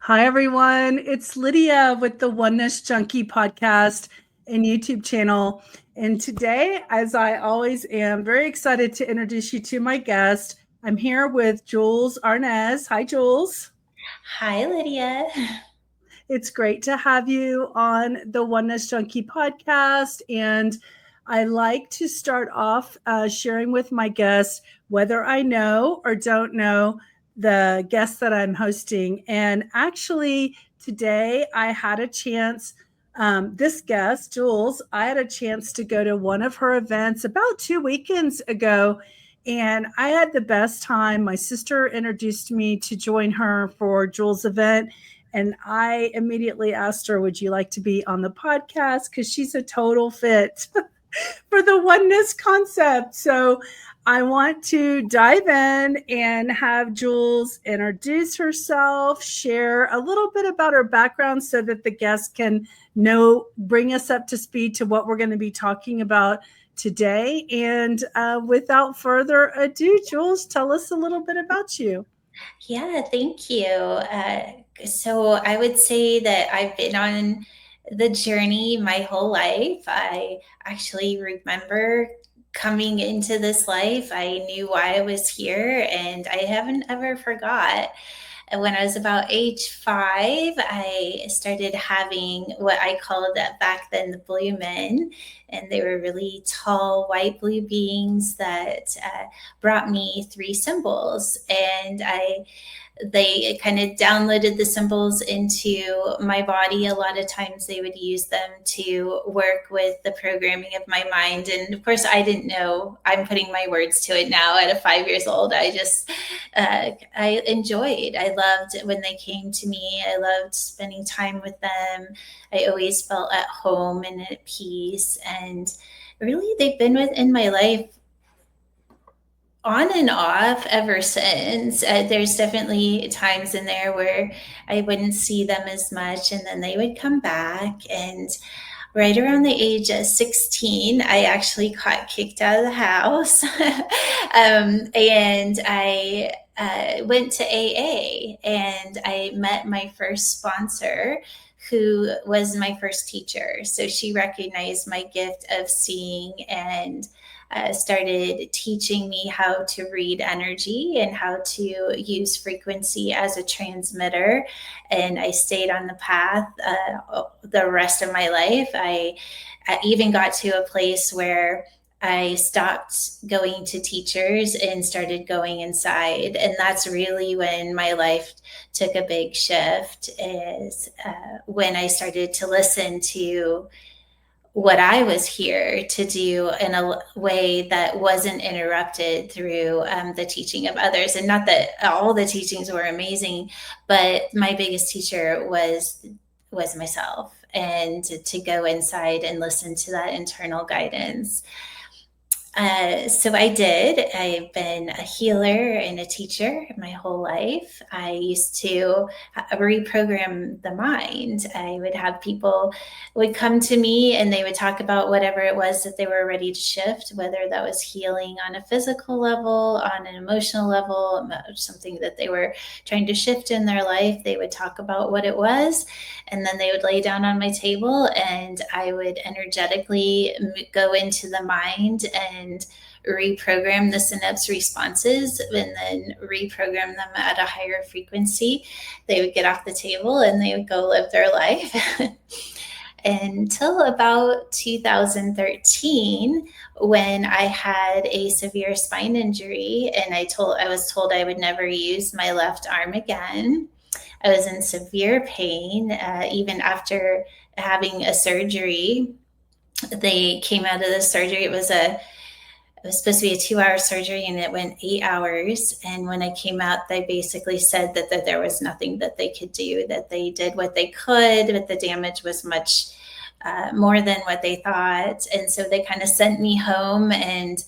Hi, everyone. It's Lydia with the Oneness Junkie podcast and YouTube channel. And today, as I always am, very excited to introduce you to my guest. I'm here with Jewels Arnes. Hi, Jules. Hi, Lydia. It's great to have you on the Oneness Junkie podcast. And I like to start off sharing with my guests whether I know or don't know the guest that I'm hosting. And actually, today I had a chance. This guest, Jules, I had a chance to go to one of her events about 2 weekends ago. And I had the best time. My sister introduced me to join her for Jules' event. And I immediately asked her, would you like to be on the podcast? Because she's a total fit for the oneness concept. So I want to dive in and have Jules introduce herself, share a little bit about her background so that the guests can bring us up to speed to what we're going to be talking about today. And without further ado, Jules, tell us a little bit about you. Yeah, thank you. So I would say that I've been on the journey my whole life. I actually remember coming into this life. I knew why I was here, and I haven't ever forgot. When I was about age 5, I started having what I called back then the blue men. And they were really tall, white blue beings that brought me 3 symbols. And they kind of downloaded the symbols into my body. A lot of times they would use them to work with the programming of my mind. And of course, I didn't know. I'm putting my words to it now at 5 years old. I enjoyed. I loved when they came to me. I loved spending time with them. I always felt at home and at peace. And really, they've been in my life on and off ever since. There's definitely times in there where I wouldn't see them as much, and then they would come back. And right around the age of 16, I actually got kicked out of the house. And I went to AA, and I met my first sponsor, who was my first teacher. So she recognized my gift of seeing and started teaching me how to read energy and how to use frequency as a transmitter. And I stayed on the path the rest of my life. I even got to a place where I stopped going to teachers and started going inside. And that's really when my life took a big shift, is when I started to listen to what I was here to do in a way that wasn't interrupted through the teaching of others. And not that all the teachings were amazing, but my biggest teacher was myself, and to go inside and listen to that internal guidance. So I did. I've been a healer and a teacher my whole life. I used to reprogram the mind. I would have people would come to me, and they would talk about whatever it was that they were ready to shift, whether that was healing on a physical level, on an emotional level, something that they were trying to shift in their life. They would talk about what it was, and then they would lay down on my table, and I would energetically go into the mind and reprogram the synapse responses, and then reprogram them at a higher frequency. They would get off the table and they would go live their life. Until about 2013, when I had a severe spine injury, and I was told I would never use my left arm again. I was in severe pain, even after having a surgery. They came out of the surgery. It was supposed to be a 2-hour surgery, and it went 8 hours. And when I came out, they basically said that there was nothing that they could do, that they did what they could, but the damage was much more than what they thought. And so they kind of sent me home, and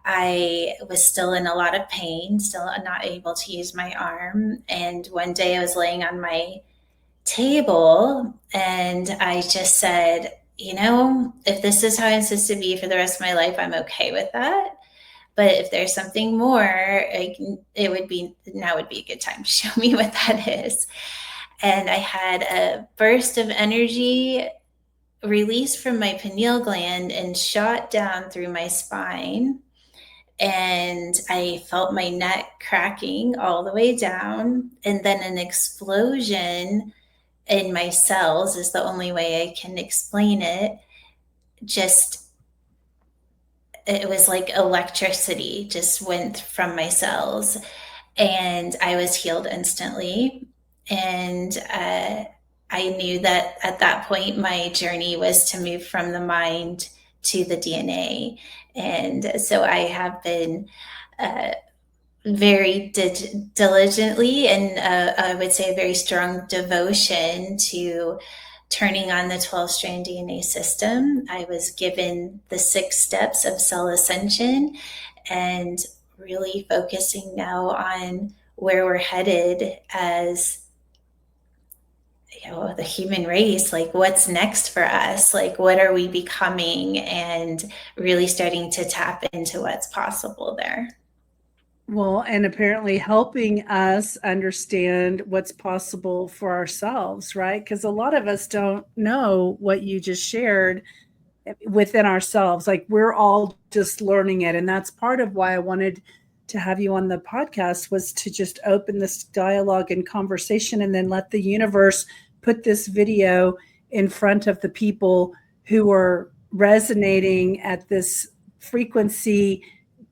I was still in a lot of pain, still not able to use my arm. And one day I was laying on my table, and I just said, if this is how I'm supposed to be for the rest of my life, I'm okay with that. But if there's something more, now would be a good time to show me what that is. and I had a burst of energy released from my pineal gland and shot down through my spine. And I felt my neck cracking all the way down, and then an explosion in my cells is the only way I can explain it. Just, it was like electricity just went from my cells, and I was healed instantly. And I knew that at that point, my journey was to move from the mind to the DNA. And so I have been uh, very diligently, and I would say a very strong devotion to turning on the 12 strand DNA system. I was given the 6 steps of cell ascension, and really focusing now on where we're headed as, you know, the human race. Like, what's next for us? Like, what are we becoming? And really starting to tap into what's possible there. Well, and apparently helping us understand what's possible for ourselves, right? Because a lot of us don't know what you just shared within ourselves. Like, we're all just learning it. And that's part of why I wanted to have you on the podcast, was to just open this dialogue and conversation, and then let the universe put this video in front of the people who are resonating at this frequency,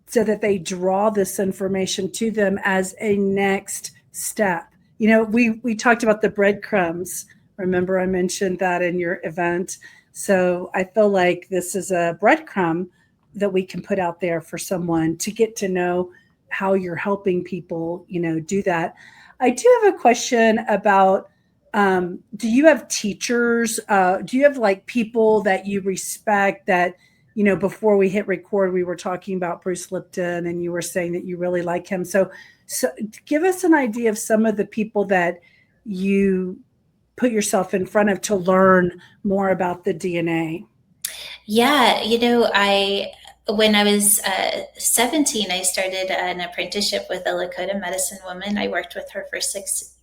so that they draw this information to them as a next step. You know, we talked about the breadcrumbs. Remember, I mentioned that in your event. So I feel like this is a breadcrumb that we can put out there for someone to get to know how you're helping people, you know, do that. I do have a question about, do you have teachers? Do you have like people that you respect that, you know, before we hit record, we were talking about Bruce Lipton, and you were saying that you really like him. So give us an idea of some of the people that you put yourself in front of to learn more about the DNA. Yeah, you know, when I was 17, I started an apprenticeship with a Lakota medicine woman. I worked with her for six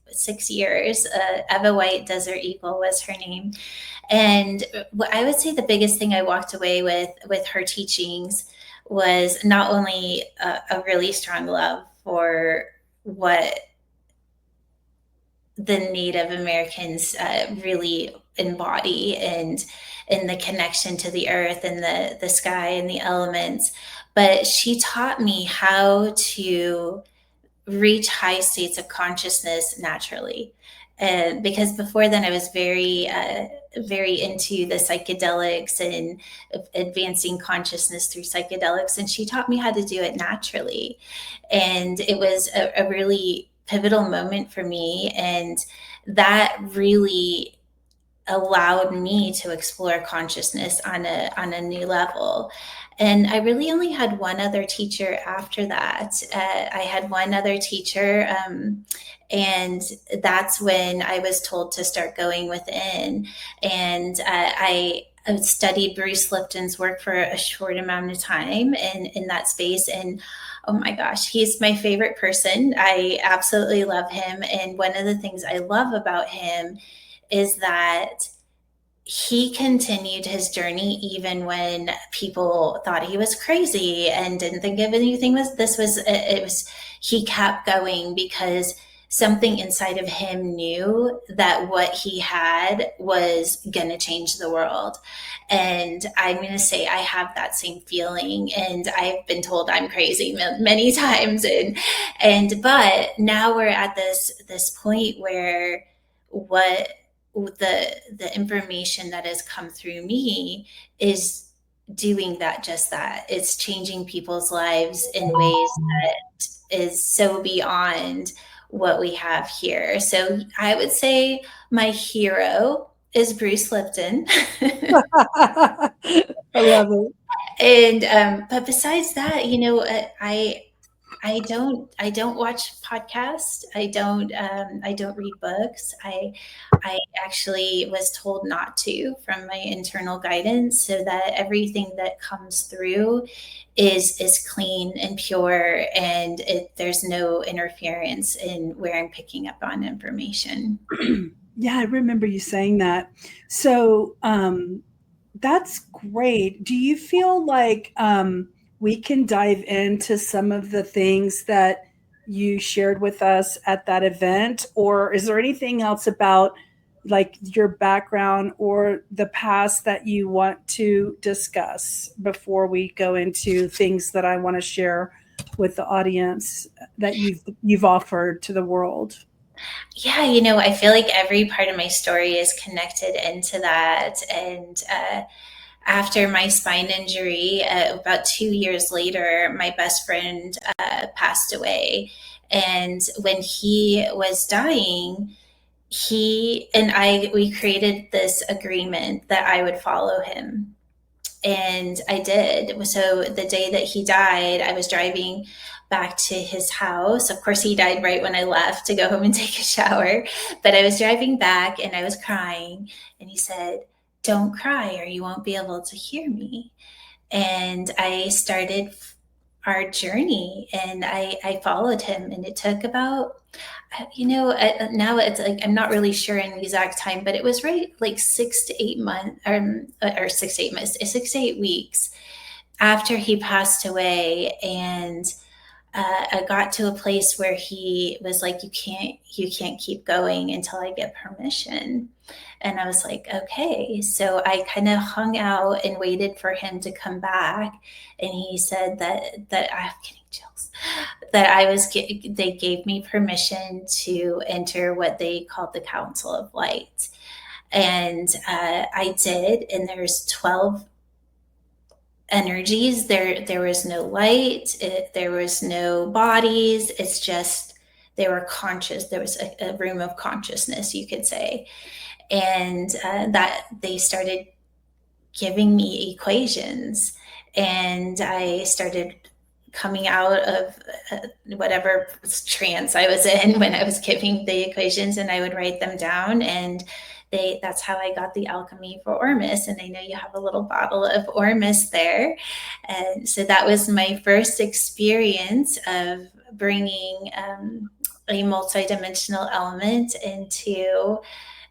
years. Eva White, Desert Eagle was her name. And I would say the biggest thing I walked away with her teachings was not only a really strong love for what the Native Americans really embody, and in the connection to the earth and the sky and the elements. But she taught me how to reach high states of consciousness naturally. And because before then I was very into the psychedelics and advancing consciousness through psychedelics. And she taught me how to do it naturally. And it was a really pivotal moment for me. And that really allowed me to explore consciousness on a new level. And I really only had one other teacher after that. I had one other teacher, and that's when I was told to start going within. And I studied Bruce Lipton's work for a short amount of time in that space. And oh my gosh, he's my favorite person. I absolutely love him. And one of the things I love about him is that he continued his journey even when people thought he was crazy and didn't think of anything. He kept going because something inside of him knew that what he had was going to change the world. And I'm going to say I have that same feeling, and I've been told I'm crazy many times. But now we're at this point where what the information that has come through me is doing just that. It's changing people's lives in ways that is so beyond what we have here. So I would say my hero is Bruce Lipton. I love it. And but besides that, you know, I I don't watch podcasts. I don't read books. I actually was told not to from my internal guidance, so that everything that comes through is clean and pure, and there's no interference in where I'm picking up on information. Yeah, I remember you saying that. So that's great. Do you feel like we can dive into some of the things that you shared with us at that event? Or is there anything else about like your background or the past that you want to discuss before we go into things that I want to share with the audience that you've offered to the world? Yeah, I feel like every part of my story is connected into that. And after my spine injury, about 2 years later, my best friend passed away. And when he was dying, he and we created this agreement that I would follow him. And I did. So the day that he died, I was driving back to his house. Of course, he died right when I left to go home and take a shower. But I was driving back and I was crying. And he said, "Don't cry or you won't be able to hear me." And I started our journey, and I followed him. And it took about, now it's like, I'm not really sure in the exact time, but it was right like 6 to 8 months, or 6 to 8 months, 6 to 8 weeks after he passed away. And I got to a place where he was like, you can't keep going until I get permission. And I was like, okay. So I kind of hung out and waited for him to come back. And he said that I'm getting chills, that they gave me permission to enter what they called the Council of Light. And I did. And there's 12 energies. There was no light. There was no bodies. It's just, they were conscious. There was a room of consciousness, you could say. And that they started giving me equations, and I started coming out of whatever trance I was in when I was giving the equations, and I would write them down. And that's how I got the alchemy for Ormus. And I know you have a little bottle of Ormus there. And so that was my first experience of bringing a multidimensional element into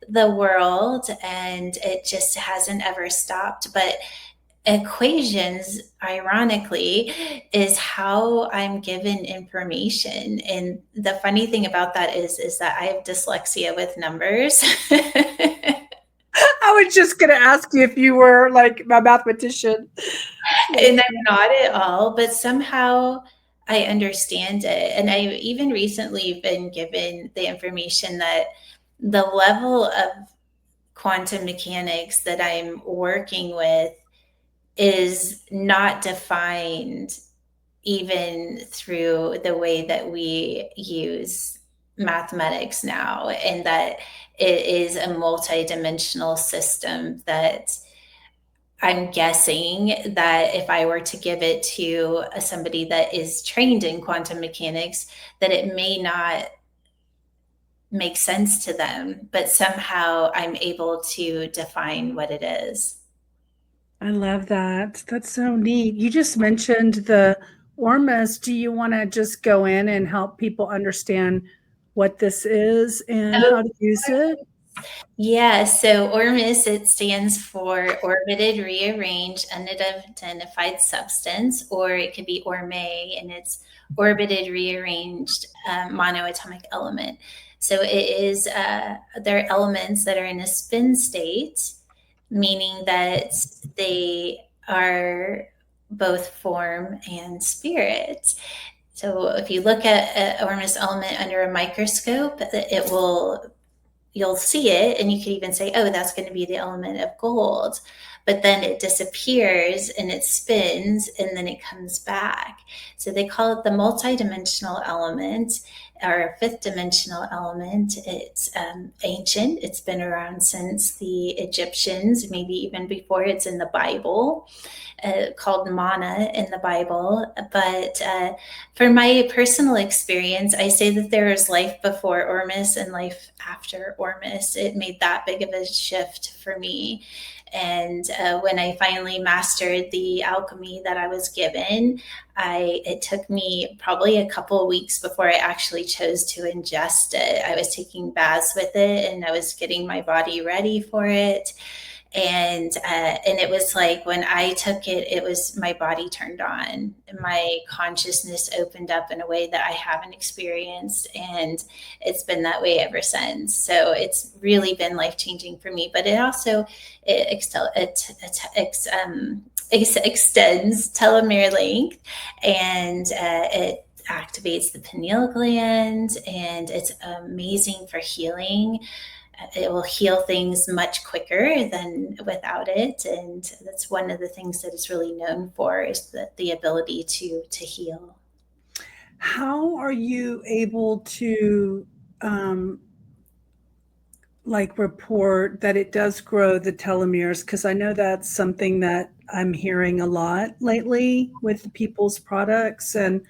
the world, and it just hasn't ever stopped. But equations, ironically, is how I'm given information. And the funny thing about that is that I have dyslexia with numbers. I was just going to ask you if you were like a mathematician. And I'm not at all, but somehow I understand it. And I've even recently been given the information that the level of quantum mechanics that I'm working with is not defined even through the way that we use mathematics now, and that it is a multidimensional system that I'm guessing that if I were to give it to somebody that is trained in quantum mechanics, that it may not make sense to them, but somehow I'm able to define what it is. I love that. That's so neat. You just mentioned the Ormus. Do you want to just go in and help people understand what this is and how to use it? Yeah, so Ormus, it stands for orbited, rearranged, unidentified substance, or it could be Orme, and it's orbited, rearranged monoatomic element. So it is, they're elements that are in a spin state, meaning that they are both form and spirit. So if you look at an Ormus element under a microscope, you'll see it, and you could even say, oh, that's going to be the element of gold. But then it disappears and it spins and then it comes back. So they call it the multidimensional element. our fifth dimensional element. It's ancient. It's been around since the Egyptians, maybe even before. It's in the Bible, called mana in the Bible. But for my personal experience, I say that there is life before Ormus and life after Ormus. It made that big of a shift for me. And when I finally mastered the alchemy that I was given, it took me probably a couple of weeks before I actually chose to ingest it. I was taking baths with it and I was getting my body ready for it. And it was like when I took it, it was my body turned on, my consciousness opened up in a way that I haven't experienced, and it's been that way ever since. So it's really been life changing for me. But it also extends telomere length, and it activates the pineal gland, and it's amazing for healing. It will heal things much quicker than without it, and that's one of the things that it's really known for, is the ability to heal. How are you able to like report that it does grow the telomeres? Because I know that's something that I'm hearing a lot lately with people's products, and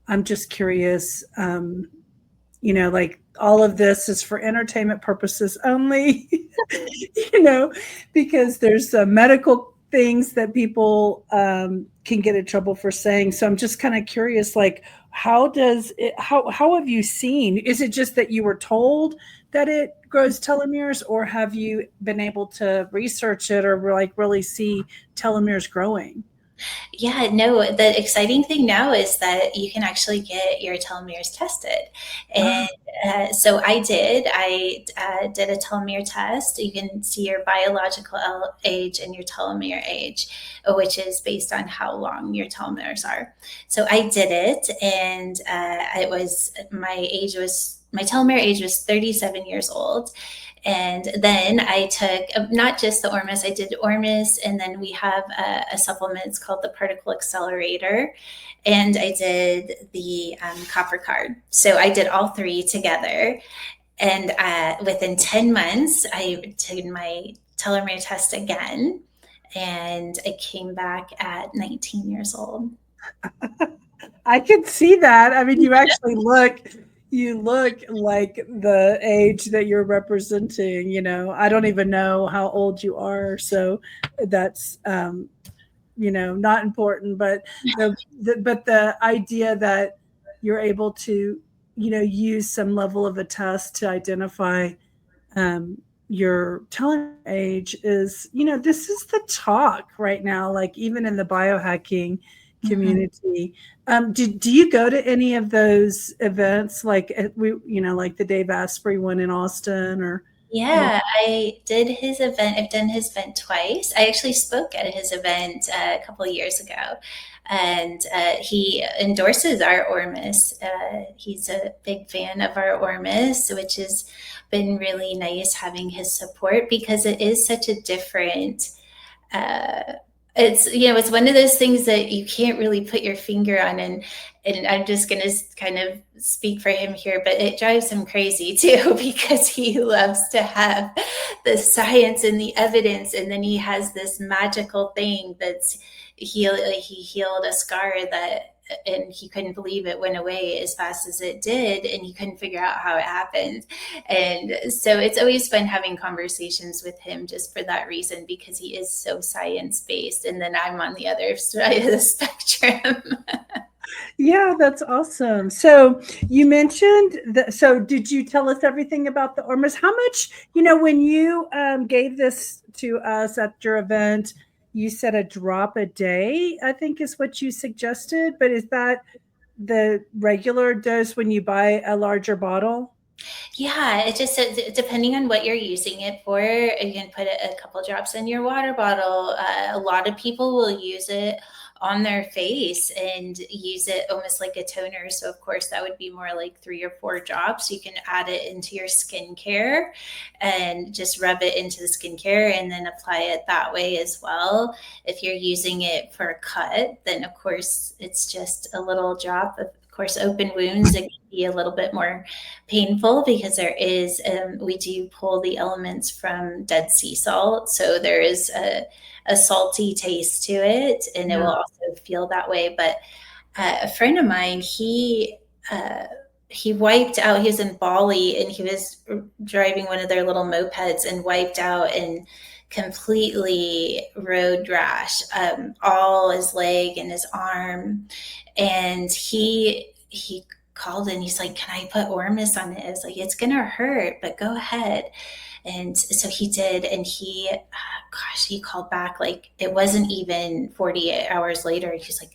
I'm just curious. Like all of this is for entertainment purposes only, because there's medical things that people can get in trouble for saying. So I'm just kind of curious, like, how have you seen? Is it just that you were told that it grows telomeres, or have you been able to research it or like really see telomeres growing? Yeah, no, the exciting thing now is that you can actually get your telomeres tested. Wow. And so I did a telomere test. You can see your biological age and your telomere age, which is based on how long your telomeres are. So I did it, and my telomere age was 37 years old. And then I took not just the Ormus, I did Ormus, and then we have a supplement. It's called the Particle Accelerator. And I did the Copper Card. So I did all three together. And within 10 months, I did my telomere test again. And I came back at 19 years old. I can see that. I mean, you look like the age that you're representing. I don't even know how old you are, so that's not important. But the idea that you're able to use some level of a test to identify your telling age is, this is the talk right now, like even in the biohacking Mhm. community. Do you go to any of those events, like like the Dave Asprey one in Austin, or any? Yeah, I did his event. I've done his event twice. I actually spoke at his event a couple of years ago, and he endorses our Ormus. He's a big fan of our Ormus, which has been really nice having his support, because it is such a different uh, it's one of those things that you can't really put your finger on, and I'm just going to kind of speak for him here, but it drives him crazy too, because he loves to have the science and the evidence, and then he has this magical thing that's he healed a scar that, and he couldn't believe it went away as fast as it did, and he couldn't figure out how it happened. And so it's always fun having conversations with him, just for that reason, because he is so science based, and then I'm on the other side of the spectrum. Yeah, that's awesome. So you mentioned that. So did you tell us everything about the Ormus? How much, when you gave this to us at your event, you said a drop a day, I think is what you suggested. But is that the regular dose when you buy a larger bottle? Yeah, it just depending on what you're using it for, you can put a couple drops in your water bottle. A lot of people will use it on their face and use it almost like a toner. So of course that would be more like 3 or 4 drops. You can add it into your skincare and just rub it into the skincare and then apply it that way as well. If you're using it for a cut, then of course it's just a little drop of Of course, open wounds, it can be a little bit more painful because there is, we do pull the elements from Dead Sea salt. So there is a salty taste to it, and it will also feel that way. But a friend of mine, he wiped out. He was in Bali, and he was driving one of their little mopeds and wiped out and completely road rash, all his leg and his arm. And he called and he's like, "Can I put Ormus on it?" I was like, "It's gonna hurt, but go ahead." And so he did, and he called back like it wasn't even 48 hours later. He's like,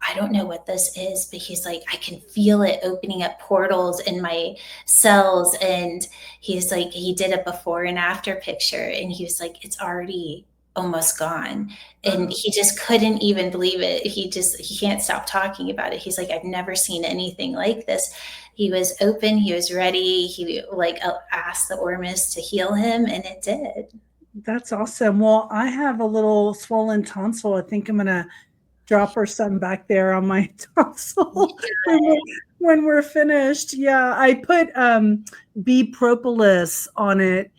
"I don't know what this is," but he's like, "I can feel it opening up portals in my cells." And he's like, he did a before and after picture, and he was like, "It's already almost gone." And he just couldn't even believe it. He can't stop talking about it. He's like, "I've never seen anything like this." He was open, he was ready. He like asked the Ormus to heal him, and it did. That's awesome. Well, I have a little swollen tonsil. I think I'm going to drop her some back there on my tonsil when we're finished. Yeah, I put bee propolis on it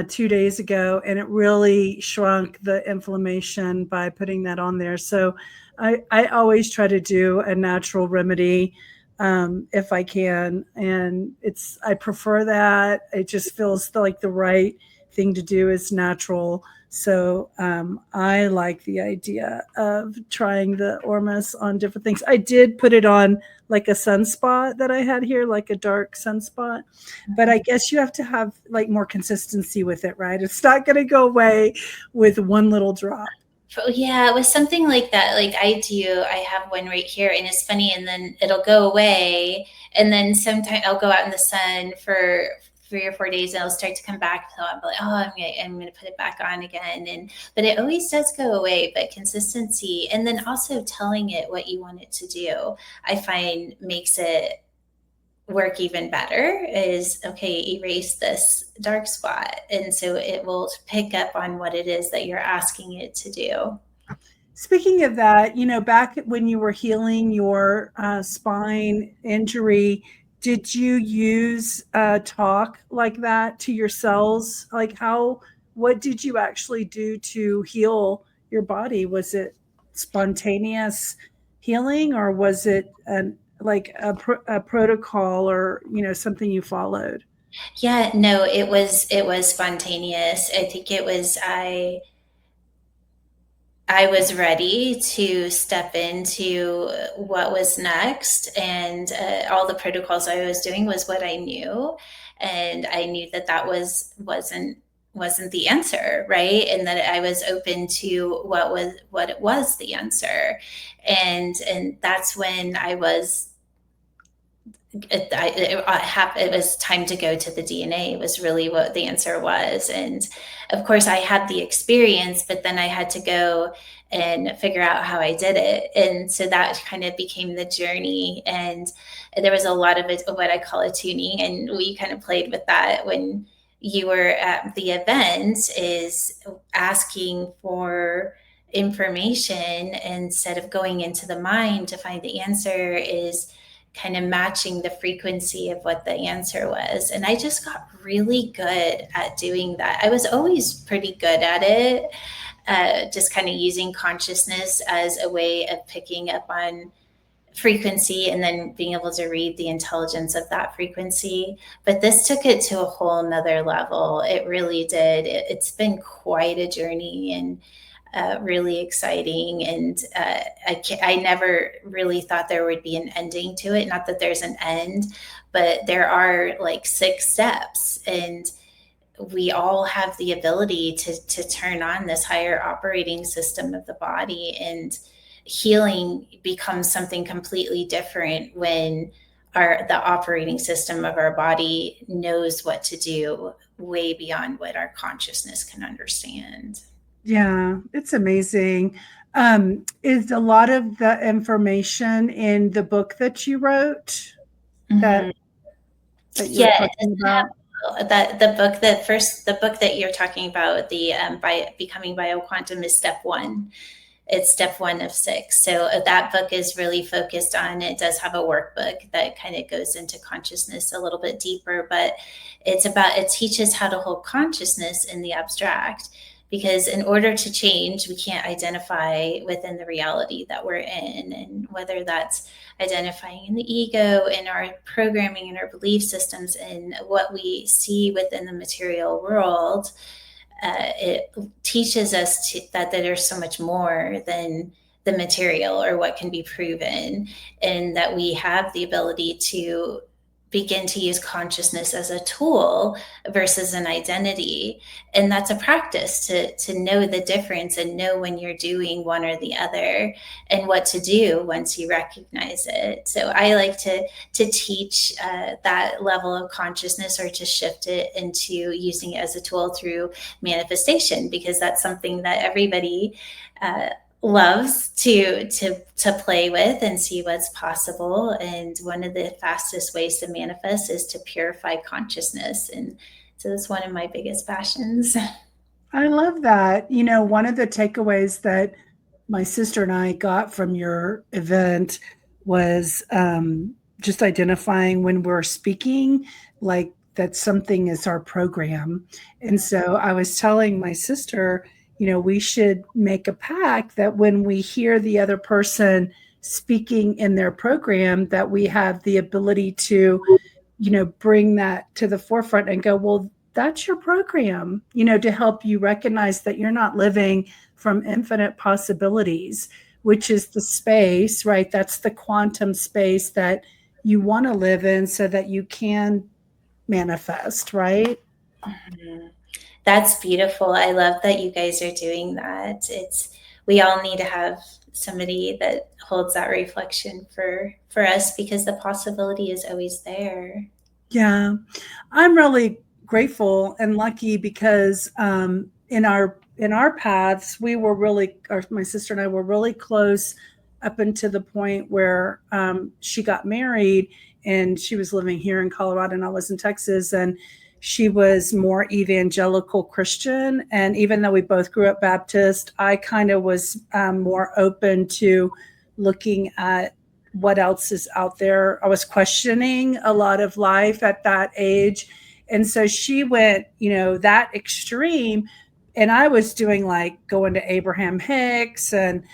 2 days ago, and it really shrunk the inflammation by putting that on there. So I always try to do a natural remedy if I can, and I prefer that. It just feels like the right thing to do is natural. So I like the idea of trying the Ormus on different things. I did put it on like a sunspot that I had here, like a dark sunspot. But I guess you have to have like more consistency with it, right? It's not going to go away with one little drop. Yeah, it was something like that. Like I have one right here, and it's funny, and then it'll go away, and then sometime I'll go out in the sun for 3 or 4 days, and it'll start to come back. So I'm like, "Oh, I'm gonna put it back on again." But it always does go away. But consistency, and then also telling it what you want it to do, I find makes it work even better. Is okay, erase this dark spot, and so it will pick up on what it is that you're asking it to do. Speaking of that, back when you were healing your spine injury, did you use talk like that to your cells? Like what did you actually do to heal your body? Was it spontaneous healing, or was it a protocol, or something you followed? Yeah, no, it was spontaneous. I think I was ready to step into what was next, and all the protocols I was doing was what I knew, and I knew that wasn't the answer, right? And that I was open to what it was the answer, and that's when it was time to go to the DNA was really what the answer was. And of course I had the experience, but then I had to go and figure out how I did it. And so that kind of became the journey. And there was a lot of it, what I call a tuning. And we kind of played with that when you were at the event, is asking for information instead of going into the mind to find the answer, is kind of matching the frequency of what the answer was. And I just got really good at doing that. I was always pretty good at it, just kind of using consciousness as a way of picking up on frequency and then being able to read the intelligence of that frequency. But this took it to a whole nother level. It really did. It's been quite a journey, and really exciting. And I never really thought there would be an ending to it. Not that there's an end, but there are like 6 steps, and we all have the ability to turn on this higher operating system of the body, and healing becomes something completely different when the operating system of our body knows what to do way beyond what our consciousness can understand. Yeah, it's amazing. Is a lot of the information in the book that you wrote that Mhm. you're Yeah, talking about? that the book that you're talking about, the by becoming BioQuantum, is step 1. It's step 1 of 6. So that book is really focused on, it does have a workbook that kind of goes into consciousness a little bit deeper, but it teaches how to hold consciousness in the abstract. Because in order to change, we can't identify within the reality that we're in. And whether that's identifying in the ego, in our programming, in our belief systems, in what we see within the material world, it teaches us that there's so much more than the material or what can be proven, and that we have the ability to begin to use consciousness as a tool versus an identity. And that's a practice to know the difference and know when you're doing one or the other, and what to do once you recognize it. So I like to teach that level of consciousness, or to shift it into using it as a tool through manifestation, because that's something that everybody loves to play with and see what's possible. And one of the fastest ways to manifest is to purify consciousness. And so that's one of my biggest passions. I love that. One of the takeaways that my sister and I got from your event was just identifying when we're speaking, like that something is our program. And so I was telling my sister, we should make a pact that when we hear the other person speaking in their program, that we have the ability to, bring that to the forefront and go, well, that's your program, to help you recognize that you're not living from infinite possibilities, which is the space, right? That's the quantum space that you want to live in so that you can manifest, right? Mm-hmm. That's beautiful. I love that you guys are doing that. We all need to have somebody that holds that reflection for us, because the possibility is always there. Yeah, I'm really grateful and lucky because in our paths, my sister and I were really close up until the point where she got married, and she was living here in Colorado and I was in Texas, and she was more evangelical Christian. And even though we both grew up Baptist, I kind of was more open to looking at what else is out there. I was questioning a lot of life at that age. And so she went, that extreme. And I was doing like going to Abraham Hicks and,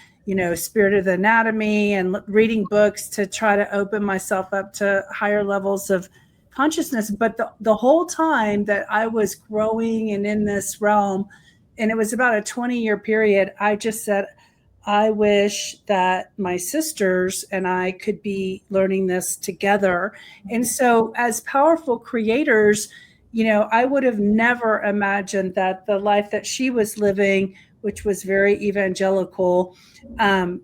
Spirit of the Anatomy, and reading books to try to open myself up to higher levels of consciousness. But the whole time that I was growing and in this realm, and it was about a 20-year period, I just said, I wish that my sisters and I could be learning this together. And so, as powerful creators, I would have never imagined that the life that she was living, which was very evangelical,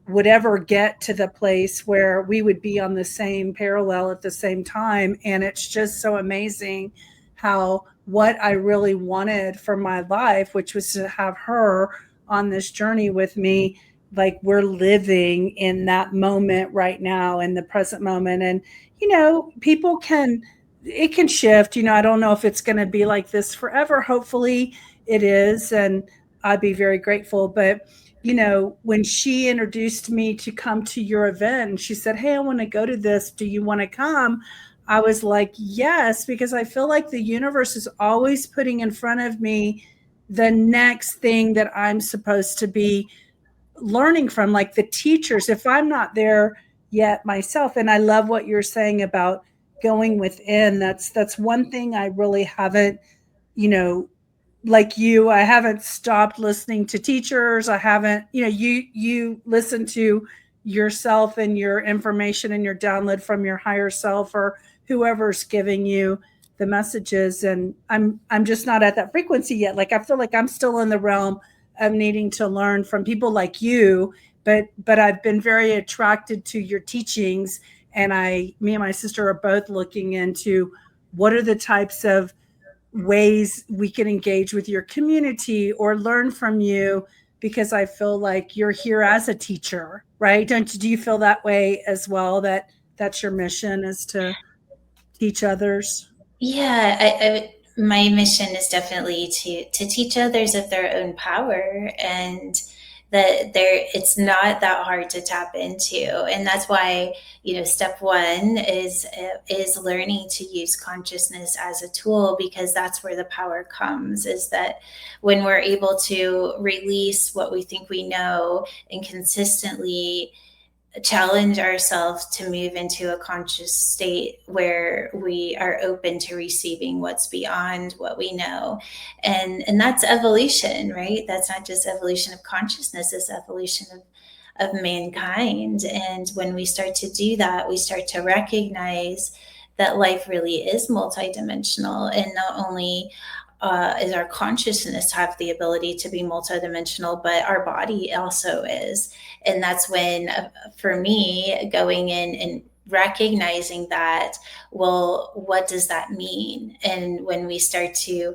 would ever get to the place where we would be on the same parallel at the same time. And it's just so amazing how what I really wanted for my life, which was to have her on this journey with me, like we're living in that moment right now, in the present moment. And it can shift. I don't know if it's going to be like this forever. Hopefully it is, and I'd be very grateful. But when she introduced me to come to your event, and she said, hey, I want to go to this, do you want to come? I was like, yes, because I feel like the universe is always putting in front of me the next thing that I'm supposed to be learning from, like the teachers, if I'm not there yet myself. And I love what you're saying about going within. That's one thing I really haven't, like you, I haven't stopped listening to teachers. I haven't, you listen to yourself and your information and your download from your higher self, or whoever's giving you the messages. And I'm just not at that frequency yet. Like, I feel like I'm still in the realm of needing to learn from people like you, but I've been very attracted to your teachings. And me and my sister are both looking into what are the types of ways we can engage with your community or learn from you, because I feel like you're here as a teacher, right? Do you feel that way as well, that that's your mission, is to teach others? Yeah, my mission is definitely to teach others of their own power, and that it's not that hard to tap into. And that's why, step one is learning to use consciousness as a tool, because that's where the power comes, is that when we're able to release what we think we know and consistently challenge ourselves to move into a conscious state where we are open to receiving what's beyond what we know. And that's evolution, right? That's not just evolution of consciousness, it's evolution of mankind. And when we start to do that, we start to recognize that life really is multidimensional, and not only is our consciousness have the ability to be multidimensional, but our body also is. And that's when, for me, going in and recognizing that, well, what does that mean? And when we start to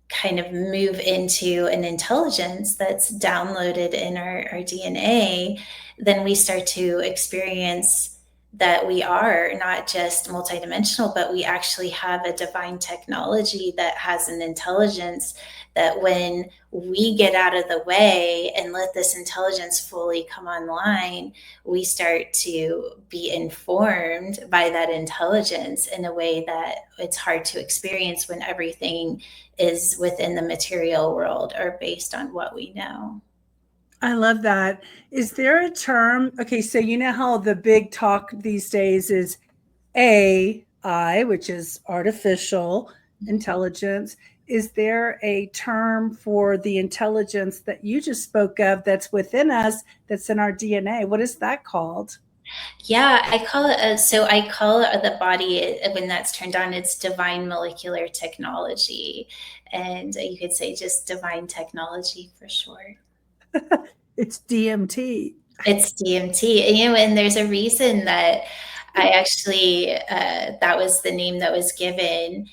kind of move into an intelligence that's downloaded in our DNA, then we start to experience that we are not just multidimensional, but we actually have a divine technology that has an intelligence that when we get out of the way and let this intelligence fully come online, we start to be informed by that intelligence in a way that it's hard to experience when everything is within the material world or based on what we know. I love that. Is there a term? Okay, so you know how the big talk these days is AI, which is artificial intelligence. Is there a term for the intelligence that you just spoke of that's within us, that's in our DNA? What is that called? Yeah, I call it, I call the body, when that's turned on, it's divine molecular technology. And you could say just divine technology for short. It's DMT. It's DMT. And there's a reason that I actually, that was the name that was given,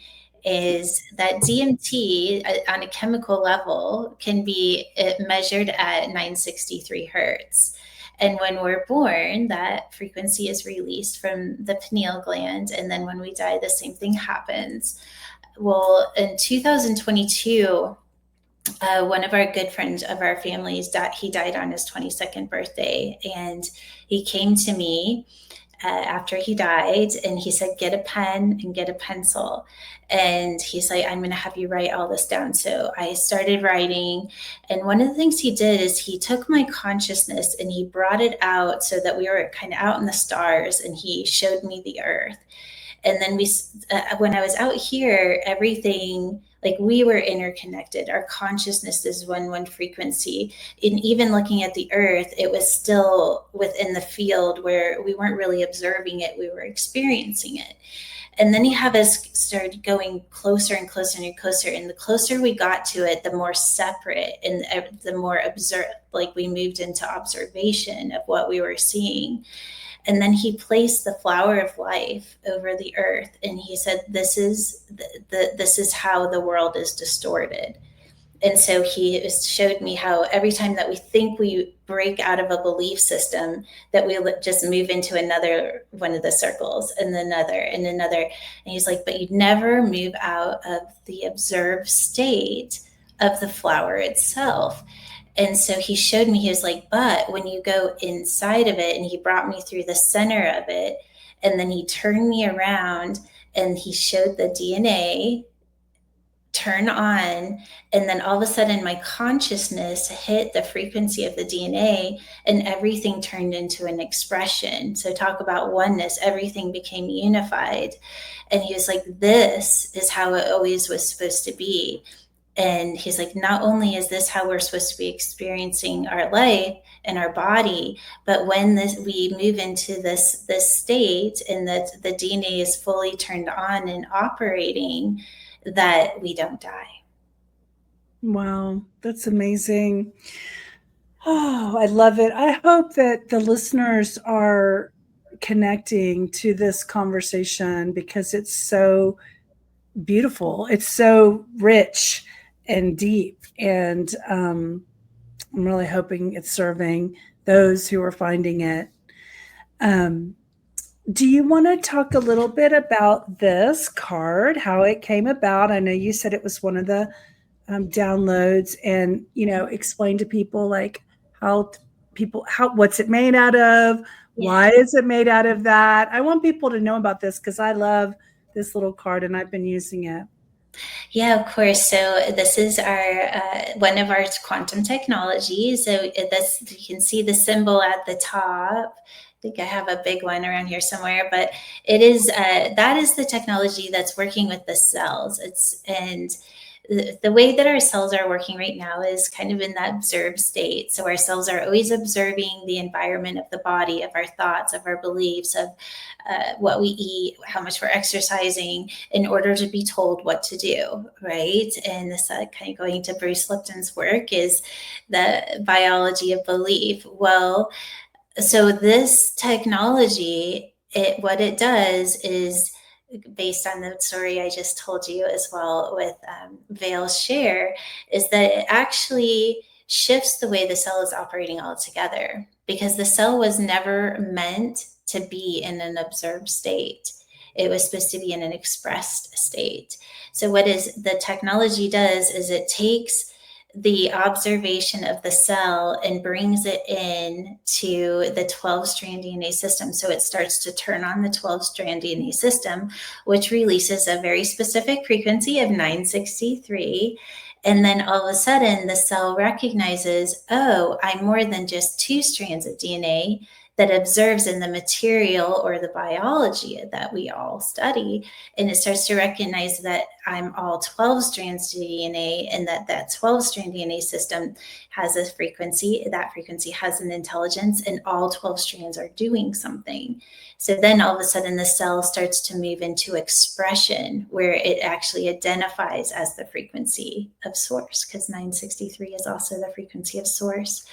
is that DMT on a chemical level can be measured at 963 hertz. And when we're born, that frequency is released from the pineal gland. And then when we die, the same thing happens. Well, in 2022, one of our good friends of our families, he died on his 22nd birthday. And he came to me after he died, and he said, get a pen and get a pencil. And he's like, I'm going to have you write all this down. So I started writing. And one of the things he did is he took my consciousness and he brought it out so that we were kind of out in the stars, and he showed me the earth. And then when I was out here, everything, like, we were interconnected. Our consciousness is one frequency. And even looking at the earth, it was still within the field where we weren't really observing it, we were experiencing it. And then he had us started going closer and closer and closer. And the closer we got to it, the more separate and the more like we moved into observation of what we were seeing. And then he placed the flower of life over the earth, and he said, this is how the world is distorted. And so he showed me how every time that we think we break out of a belief system, that we just move into another one of the circles, and another and another. And he's like, but you never move out of the observed state of the flower itself. And so he showed me, he was like, but when you go inside of it, and he brought me through the center of it, and then he turned me around and he showed the DNA turn on. And then all of a sudden my consciousness hit the frequency of the DNA, and everything turned into an expression. So talk about oneness, everything became unified. And he was like, this is how it always was supposed to be. And he's like, not only is this how we're supposed to be experiencing our life and our body, but when we move into this state, and that the DNA is fully turned on and operating, that we don't die. Wow, that's amazing. Oh, I love it. I hope that the listeners are connecting to this conversation, because it's so beautiful. It's so rich and deep. And I'm really hoping it's serving those who are finding it. Do you want to talk a little bit about this card, how it came about? I know you said it was one of the downloads, and explain to people like how what's it made out of, Yeah. why is it made out of that. I want people to know about this because I love this little card and I've been using it. Yeah, of course. So this is our one of our quantum technologies. So this, you can see the symbol at the top. I think I have a big one around here somewhere, but it is that is the technology that's working with the cells. The way that our cells are working right now is kind of in that observed state. So our cells are always observing the environment of the body, of our thoughts, of our beliefs, of what we eat, how much we're exercising, in order to be told what to do, right? And this kind of going to Bruce Lipton's work is the biology of belief. Well, so this technology, what it does is, based on the story I just told you as well with Vale's share, is that it actually shifts the way the cell is operating altogether, because the cell was never meant to be in an observed state. It was supposed to be in an expressed state. So what is the technology does is it takes the observation of the cell and brings it in to the 12-strand DNA system. So it starts to turn on the 12-strand DNA system, which releases a very specific frequency of 963. And then all of a sudden, the cell recognizes, oh, I'm more than just 2 strands of DNA that observes in the material or the biology that we all study. And it starts to recognize that I'm all 12 strands of DNA, and that 12-strand DNA system has a frequency. That frequency has an intelligence, and all 12 strands are doing something. So then all of a sudden the cell starts to move into expression, where it actually identifies as the frequency of source, because 963 is also the frequency of source.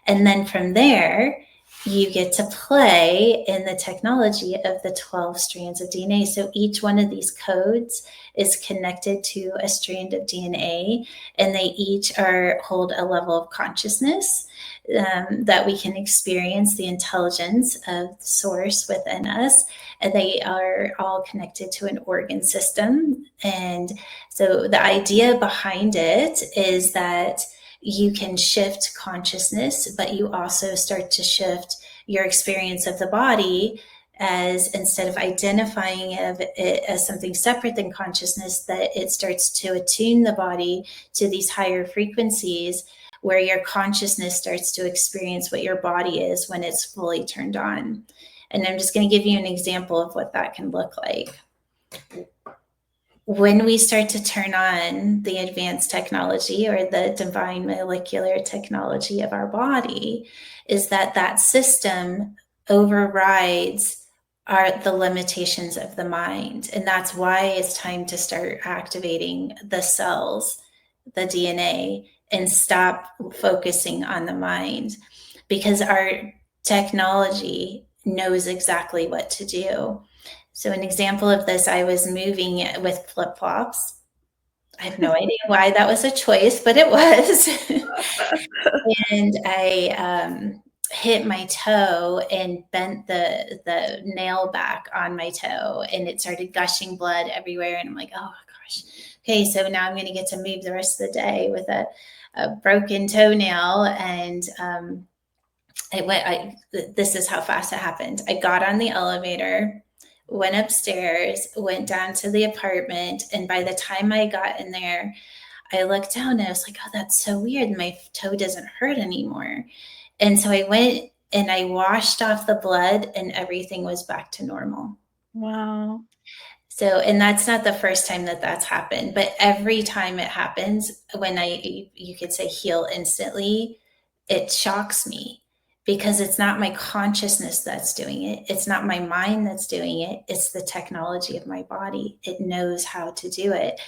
And then from there, you get to play in the technology of the 12 strands of DNA. So each one of these codes is connected to a strand of DNA, and they each hold a level of consciousness that we can experience the intelligence of the source within us. And they are all connected to an organ system. And so the idea behind it is that you can shift consciousness, but you also start to shift your experience of the body, as instead of identifying it as something separate than consciousness, that it starts to attune the body to these higher frequencies, where your consciousness starts to experience what your body is when it's fully turned on. And I'm just going to give you an example of what that can look like. When we start to turn on the advanced technology or the divine molecular technology of our body, is that system overrides the limitations of the mind. And that's why it's time to start activating the cells, the DNA, and stop focusing on the mind, because our technology knows exactly what to do. So an example of this, I was moving with flip-flops. I have no idea why that was a choice, but it was. And I hit my toe and bent the nail back on my toe, and it started gushing blood everywhere. And I'm like, oh gosh. Okay, so now I'm going to get to move the rest of the day with a broken toenail. And this is how fast it happened. I got on the elevator, went upstairs, went down to the apartment. And by the time I got in there, I looked down and I was like, oh, that's so weird. My toe doesn't hurt anymore. And so I went and I washed off the blood, and everything was back to normal. Wow. So, and that's not the first time that that's happened, but every time it happens, when you could say heal instantly, it shocks me, because it's not my consciousness that's doing it. It's not my mind that's doing it. It's the technology of my body. It knows how to do it.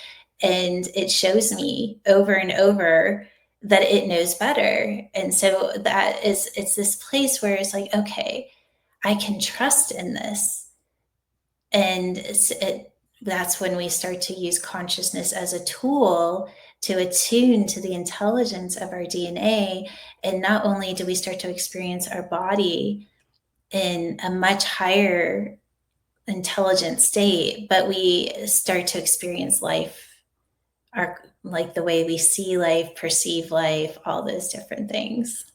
And it shows me over and over that it knows better. And so it's this place where it's like, okay, I can trust in this. And that's when we start to use consciousness as a tool to attune to the intelligence of our DNA. And not only do we start to experience our body in a much higher intelligent state, but we start to experience life, our like the way we see life, perceive life, all those different things.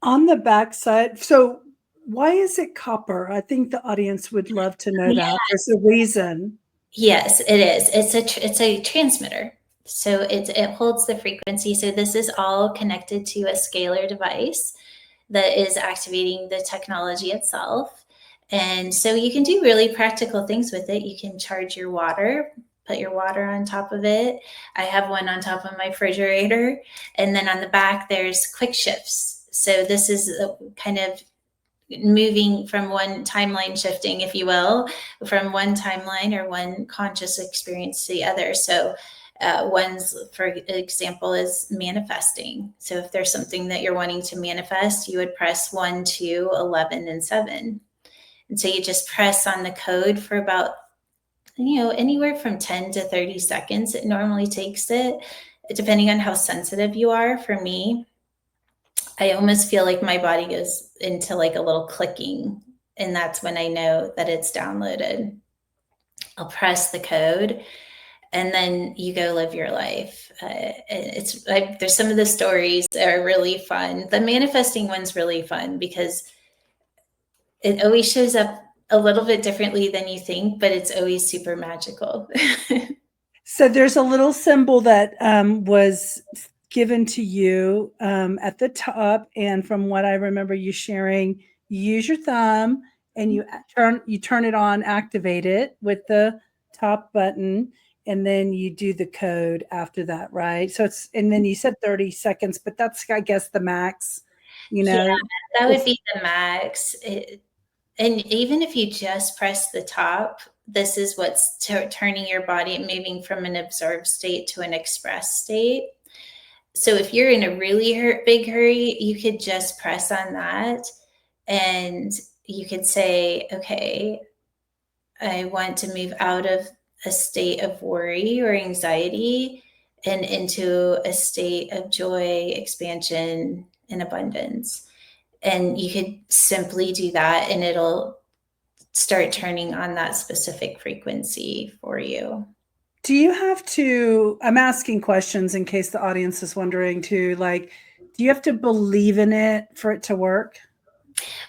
On the backside, so why is it copper? I think the audience would love to know Yeah. that. There's a reason. Yes, it is. It's a transmitter. So it holds the frequency. So this is all connected to a scalar device that is activating the technology itself. And so you can do really practical things with it. You can charge your water, put your water on top of it. I have one on top of my refrigerator. And then on the back, there's quick shifts. So this is kind of moving from one timeline, shifting, if you will, from one timeline or one conscious experience to the other. So one's, for example, is manifesting. So if there's something that you're wanting to manifest, you would press 1, 2, 11, and 7. And so you just press on the code for about, anywhere from 10 to 30 seconds. It normally takes it, depending on how sensitive you are. For me, I almost feel like my body goes into like a little clicking, and that's when I know that it's downloaded. I'll press the code, and then you go live your life. It's like there's some of the stories that are really fun. The manifesting one's really fun because it always shows up a little bit differently than you think, but it's always super magical. So there's a little symbol that was given to you at the top, and from what I remember you sharing, you use your thumb and you turn it on, activate it with the top button, and then you do the code after that, right? So and then you said 30 seconds, but that's, I guess, the max. Yeah, that would be the max. And even if you just press the top, this is what's turning your body, moving from an observed state to an express state. So if you're in a really big hurry, you could just press on that and you could say, okay, I want to move out of a state of worry or anxiety and into a state of joy, expansion, and abundance. And you could simply do that and it'll start turning on that specific frequency for you. Do you have to, I'm asking questions in case the audience is wondering too, like, do you have to believe in it for it to work?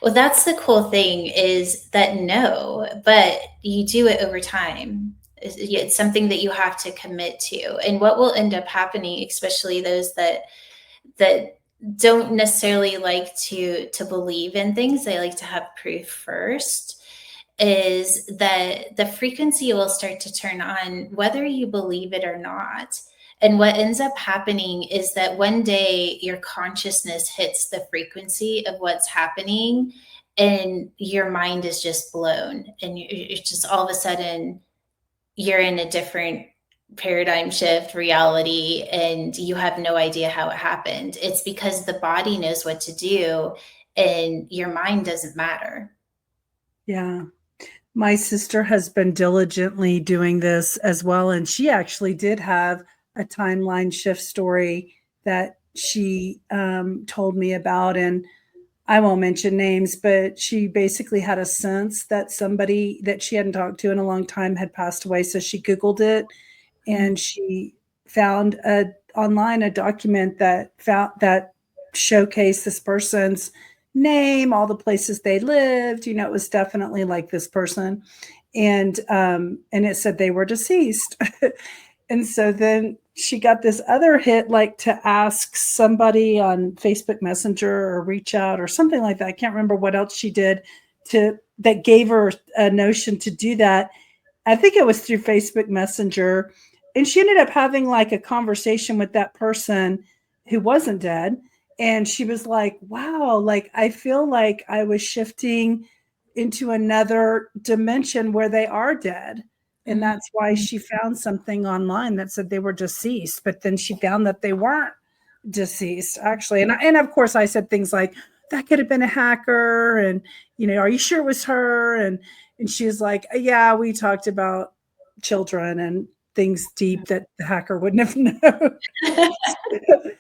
Well, that's the cool thing is that no, but you do it over time. It's something that you have to commit to. And what will end up happening, especially those that don't necessarily like to believe in things, they like to have proof first, is that the frequency will start to turn on whether you believe it or not. And what ends up happening is that one day your consciousness hits the frequency of what's happening and your mind is just blown. And it's just all of a sudden you're in a different paradigm shift reality and you have no idea how it happened. It's because the body knows what to do and your mind doesn't matter. Yeah. My sister has been diligently doing this as well. And she actually did have a timeline shift story that she told me about. And I won't mention names, but she basically had a sense that somebody that she hadn't talked to in a long time had passed away. So she Googled it and she found online a document that showcased this person's name, all the places they lived. It was definitely like this person, and it said they were deceased. And so then she got this other hit, like to ask somebody on Facebook Messenger or reach out or something like that. I can't remember what else she did that gave her a notion to do that. I think it was through Facebook Messenger. And she ended up having like a conversation with that person who wasn't dead. And she was like, wow, like I feel like I was shifting into another dimension where they are dead. And that's why she found something online that said they were deceased. But then she found that they weren't deceased, actually. And of course, I said things like, that could have been a hacker. And, are you sure it was her? And she was like, yeah, we talked about children and things deep that the hacker wouldn't have known.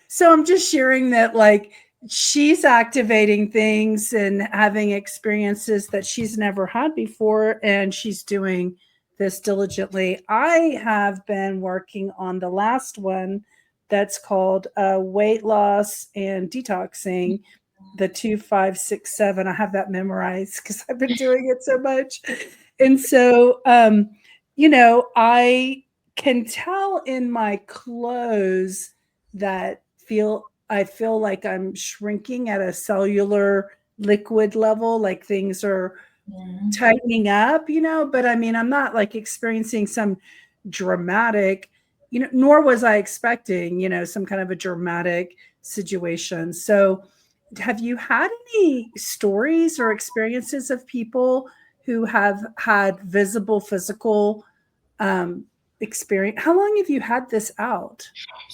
So I'm just sharing that, like, she's activating things and having experiences that she's never had before. And she's doing this diligently. I have been working on the last one that's called weight loss and detoxing, the 2567. I have that memorized because I've been doing it so much. And so, I can tell in my clothes that I feel like I'm shrinking at a cellular liquid level, like things are Yeah. tightening up, but I mean, I'm not like experiencing some dramatic, nor was I expecting, some kind of a dramatic situation. So, have you had any stories or experiences of people who have had visible physical um, experience? How long have you had this out?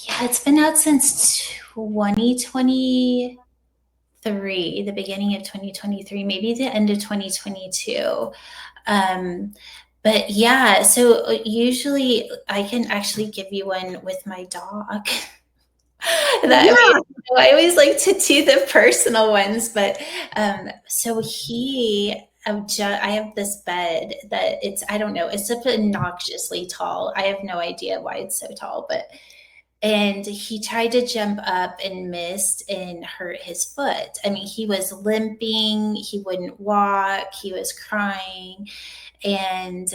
Yeah, it's been out since 2023, the beginning of 2023, maybe the end of 2022. Um, but yeah, so usually I can actually give you one with my dog. That I mean, Yeah. I always like to do the personal ones, but so I have this bed that I don't know, it's obnoxiously tall. I have no idea why it's so tall, but and he tried to jump up and missed and hurt his foot. I mean, he was limping, he wouldn't walk, he was crying. And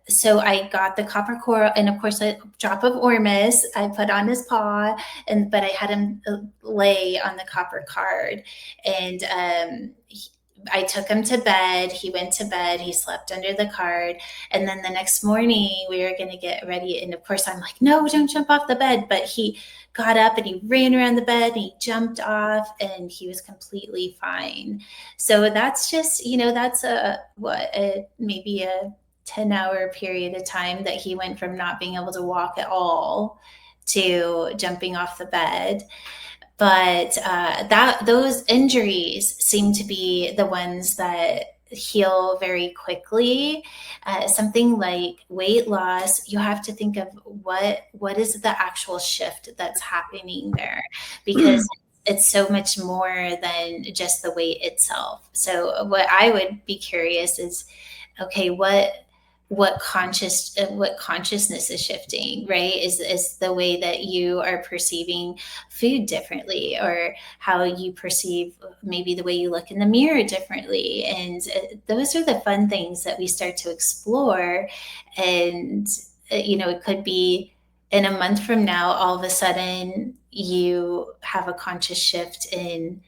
so I got the copper coral, and of course, a drop of Ormus I put on his paw, but I had him lay on the copper card, and I took him to bed. He went to bed. He slept under the card. And then the next morning, we were going to get ready. And of course, I'm like, no, don't jump off the bed. But he got up and he ran around the bed and he jumped off and he was completely fine. So that's just, that's maybe a 10-hour period of time that he went from not being able to walk at all to jumping off the bed. But those injuries seem to be the ones that heal very quickly. Something like weight loss, you have to think of what is the actual shift that's happening there, because it's so much more than just the weight itself. So what I would be curious is, okay, what consciousness is shifting, right? Is the way that you are perceiving food differently, or how you perceive maybe the way you look in the mirror differently. And those are the fun things that we start to explore. And it could be in a month from now, all of a sudden you have a conscious shift in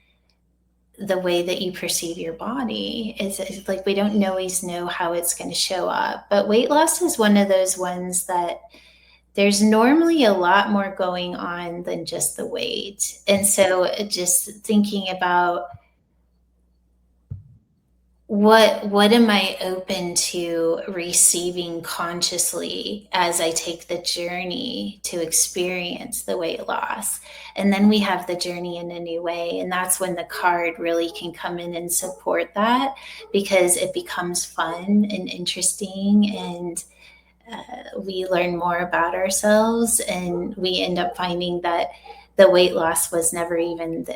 the way that you perceive your body. Is like, we don't always know how it's going to show up, but weight loss is one of those ones that there's normally a lot more going on than just the weight. And so just thinking about what am I open to receiving consciously as I take the journey to experience the weight loss. And then we have the journey in a new way, and that's when the card really can come in and support that, because it becomes fun and interesting, and we learn more about ourselves, and we end up finding that the weight loss was never even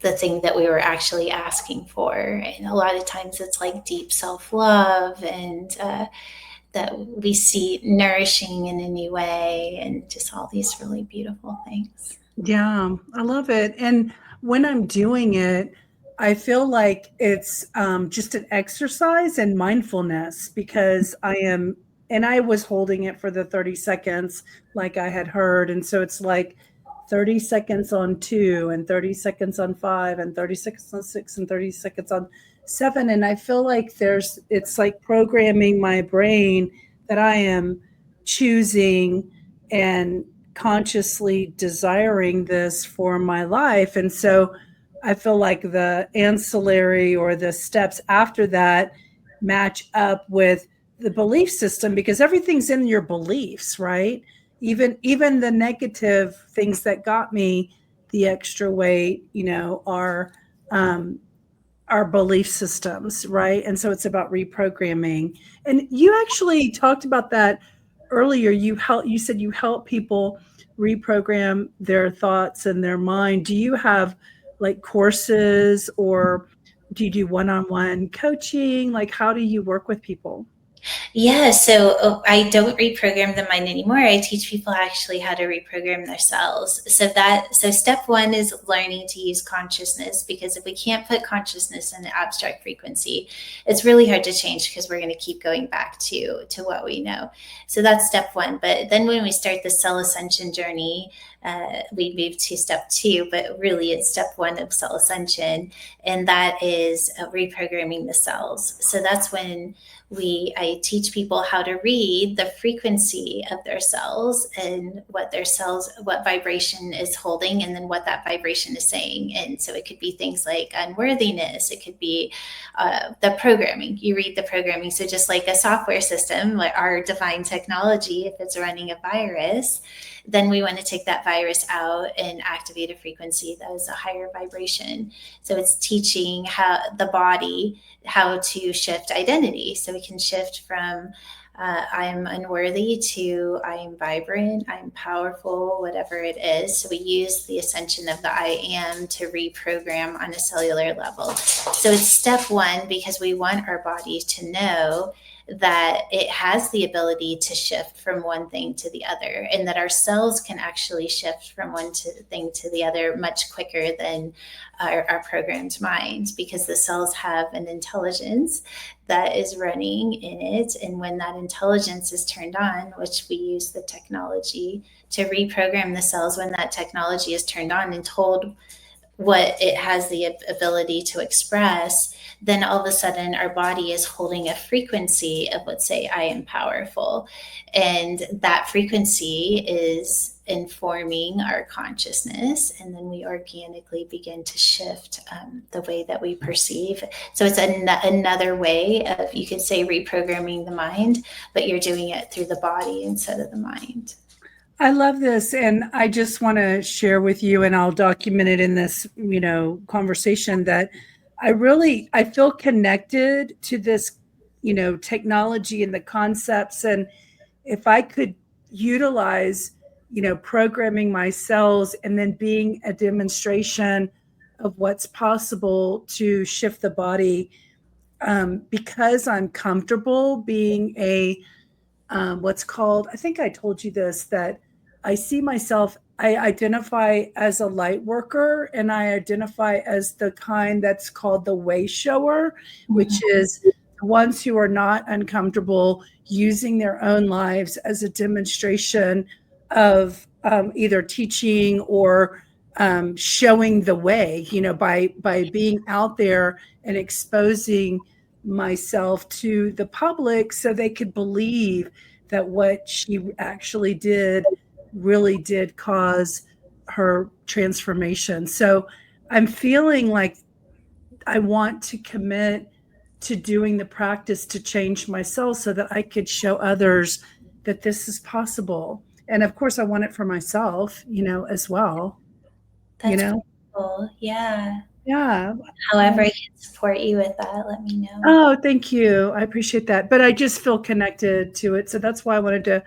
the thing that we were actually asking for. And a lot of times it's like deep self-love, and that we see nourishing in a new way, and just all these really beautiful things. Yeah, I love it. And when I'm doing it, I feel like it's just an exercise in mindfulness, because I was holding it for the 30 seconds like I had heard. And so it's like 30 seconds on 2 and 30 seconds on 5 and 30 seconds on 6 and 30 seconds on 7. And I feel like it's like programming my brain that I am choosing and consciously desiring this for my life. And so I feel like the ancillary or the steps after that match up with the belief system, because everything's in your beliefs, right? Even the negative things that got me the extra weight, are belief systems, right? And so it's about reprogramming. And you actually talked about that earlier. You said you help people reprogram their thoughts and their mind. Do you have like courses, or do you do one-on-one coaching? Like, how do you work with people? Yeah, so I don't reprogram the mind anymore. I teach people actually how to reprogram their cells. So step one is learning to use consciousness, because if we can't put consciousness in an abstract frequency, it's really hard to change, because we're going to keep going back to what we know. So that's step one. But then when we start the cell ascension journey, we move to step two, but really it's step one of cell ascension, and that is reprogramming the cells. So that's when I teach people how to read the frequency of their cells, and what vibration is holding, and then what that vibration is saying. And so it could be things like unworthiness. It could be the programming. You read the programming. So just like a software system, like our divine technology, if it's running a virus, then we want to take that virus out and activate a frequency that is a higher vibration. So it's teaching the body how to shift identity. So we can shift from I'm unworthy to I'm vibrant, I'm powerful, whatever it is. So we use the ascension of the I am to reprogram on a cellular level. So it's step one, because we want our body to know that it has the ability to shift from one thing to the other, and that our cells can actually shift from thing to the other much quicker than our programmed mind, because the cells have an intelligence that is running in it. And when that intelligence is turned on, which we use the technology to reprogram the cells, when that technology is turned on and told what it has the ability to express, then all of a sudden our body is holding a frequency of, let's say, I am powerful. And that frequency is informing our consciousness. And then we organically begin to shift the way that we perceive. So it's another way of, you could say, reprogramming the mind, but you're doing it through the body instead of the mind. I love this. And I just want to share with you, and I'll document it in this, conversation, that I feel connected to this, technology and the concepts. And if I could utilize, programming my cells and then being a demonstration of what's possible to shift the body, because I'm comfortable being what's called, I think I told you this, that I see myself, I identify as a light worker, and I identify as the kind that's called the way shower, which is the ones who are not uncomfortable using their own lives as a demonstration of either teaching or showing the way, by being out there and exposing myself to the public so they could believe that what she actually did really did cause her transformation. So I'm feeling like I want to commit to doing the practice to change myself so that I could show others that this is possible. And of course I want it for myself, as well. That's cool. Yeah. Yeah. However I can support you with that, let me know. Oh, thank you. I appreciate that. But I just feel connected to it. So that's why I wanted to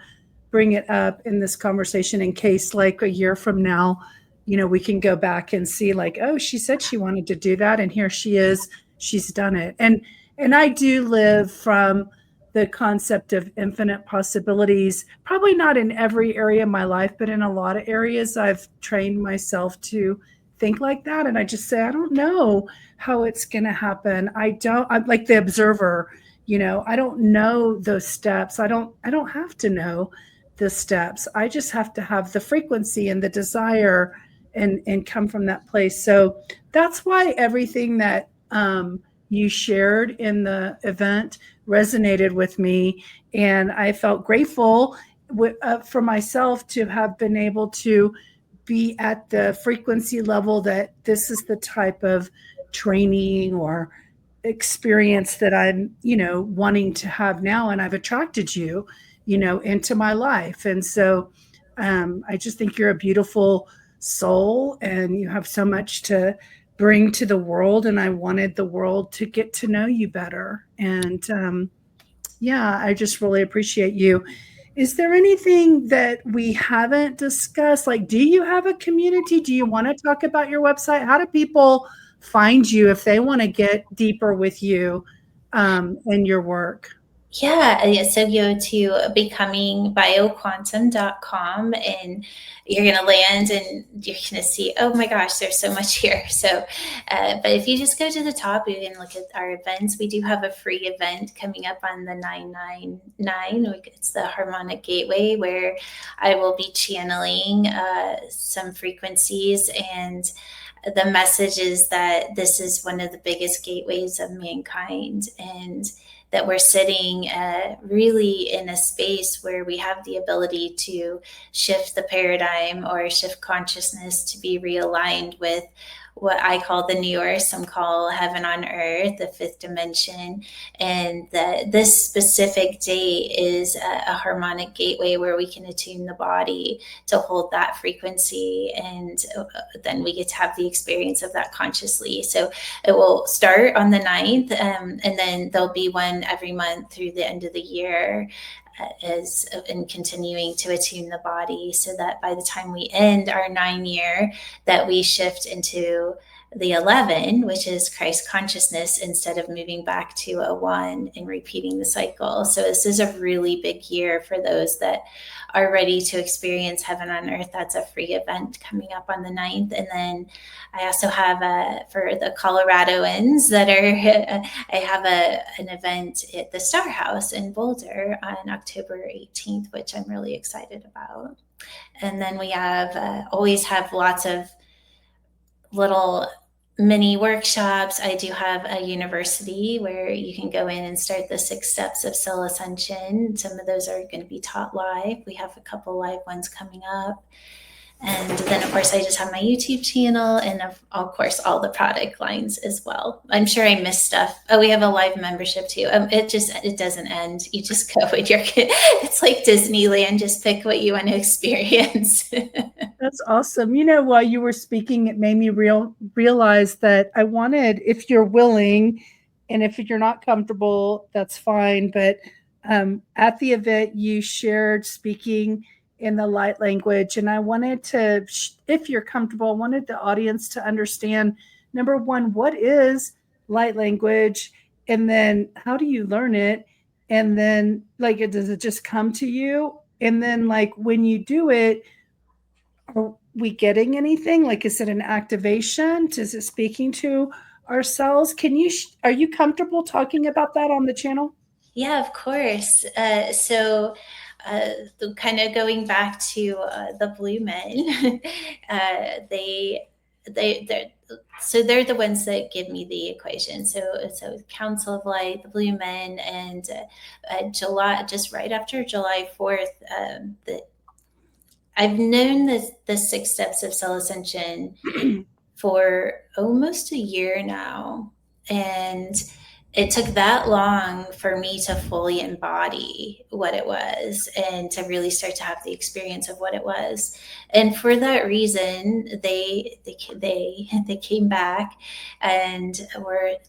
bring it up in this conversation, in case like a year from now, we can go back and see like, oh, she said she wanted to do that, and here she is, she's done it. And I do live from the concept of infinite possibilities, probably not in every area of my life, but in a lot of areas I've trained myself to think like that. And I just say, I don't know how it's going to happen. I'm like the observer, I don't know those steps. I don't have to know the steps. I just have to have the frequency and the desire and come from that place. So that's why everything that you shared in the event resonated with me. And I felt grateful for myself to have been able to be at the frequency level that this is the type of training or experience that I'm, wanting to have now. And I've attracted you, into my life. And so I just think you're a beautiful soul and you have so much to bring to the world. And I wanted the world to get to know you better. And yeah, I just really appreciate you. Is there anything that we haven't discussed? Like, do you have a community? Do you want to talk about your website? How do people find you if they want to get deeper with you and your work? Yeah, so go to becoming.bioquantum.com, and you're going to land and you're going to see, oh my gosh, there's so much here. So, but if you just go to the top, you can look at our events. We do have a free event coming up on the 999. It's the Harmonic Gateway, where I will be channeling some frequencies, and the message is that this is one of the biggest gateways of mankind, and that we're sitting really in a space where we have the ability to shift the paradigm or shift consciousness to be realigned with what I call the new earth, some call heaven on earth, the fifth dimension. And that this specific day is a harmonic gateway where we can attune the body to hold that frequency. And then we get to have the experience of that consciously. So it will start on the 9th, and then there'll be one every month through the end of the year, as in continuing to attune the body, so that by the time we end our 9 year, that we shift into the 11, which is Christ consciousness, instead of moving back to a 1 and repeating the cycle. So this is a really big year for those that are ready to experience heaven on earth. That's a free event coming up on the 9th. And then I also have for the Coloradoans that are, I have an event at the Star House in Boulder on October 18th, which I'm really excited about. And then we have always have lots of little mini workshops. I do have a university where you can go in and start the 6 steps of soul ascension. Some of those are going to be taught live. We have a couple live ones coming up. And then, of course, I just have my YouTube channel, and of course, all the product lines as well. I'm sure I missed stuff. Oh, we have a live membership too. It doesn't end. You just go and it's like Disneyland. Just pick what you want to experience. That's awesome. While you were speaking, it made me realize that I wanted, if you're willing, and if you're not comfortable, that's fine. But at the event, you shared speaking in the light language. And I wanted to, if you're comfortable, I wanted the audience to understand, number one, what is light language? And then how do you learn it? And then, does it just come to you? And then, when you do it, are we getting anything? Is it an activation? Is it speaking to ourselves? Are you comfortable talking about that on the channel? Yeah, of course. Kind of going back to the blue men, they're the ones that give me the equation. So Council of Light, the blue men, and July, just right after July 4th, I've known the 6 steps of soul ascension for almost a year now. And it took that long for me to fully embody what it was and to really start to have the experience of what it was. And for that reason, they came back and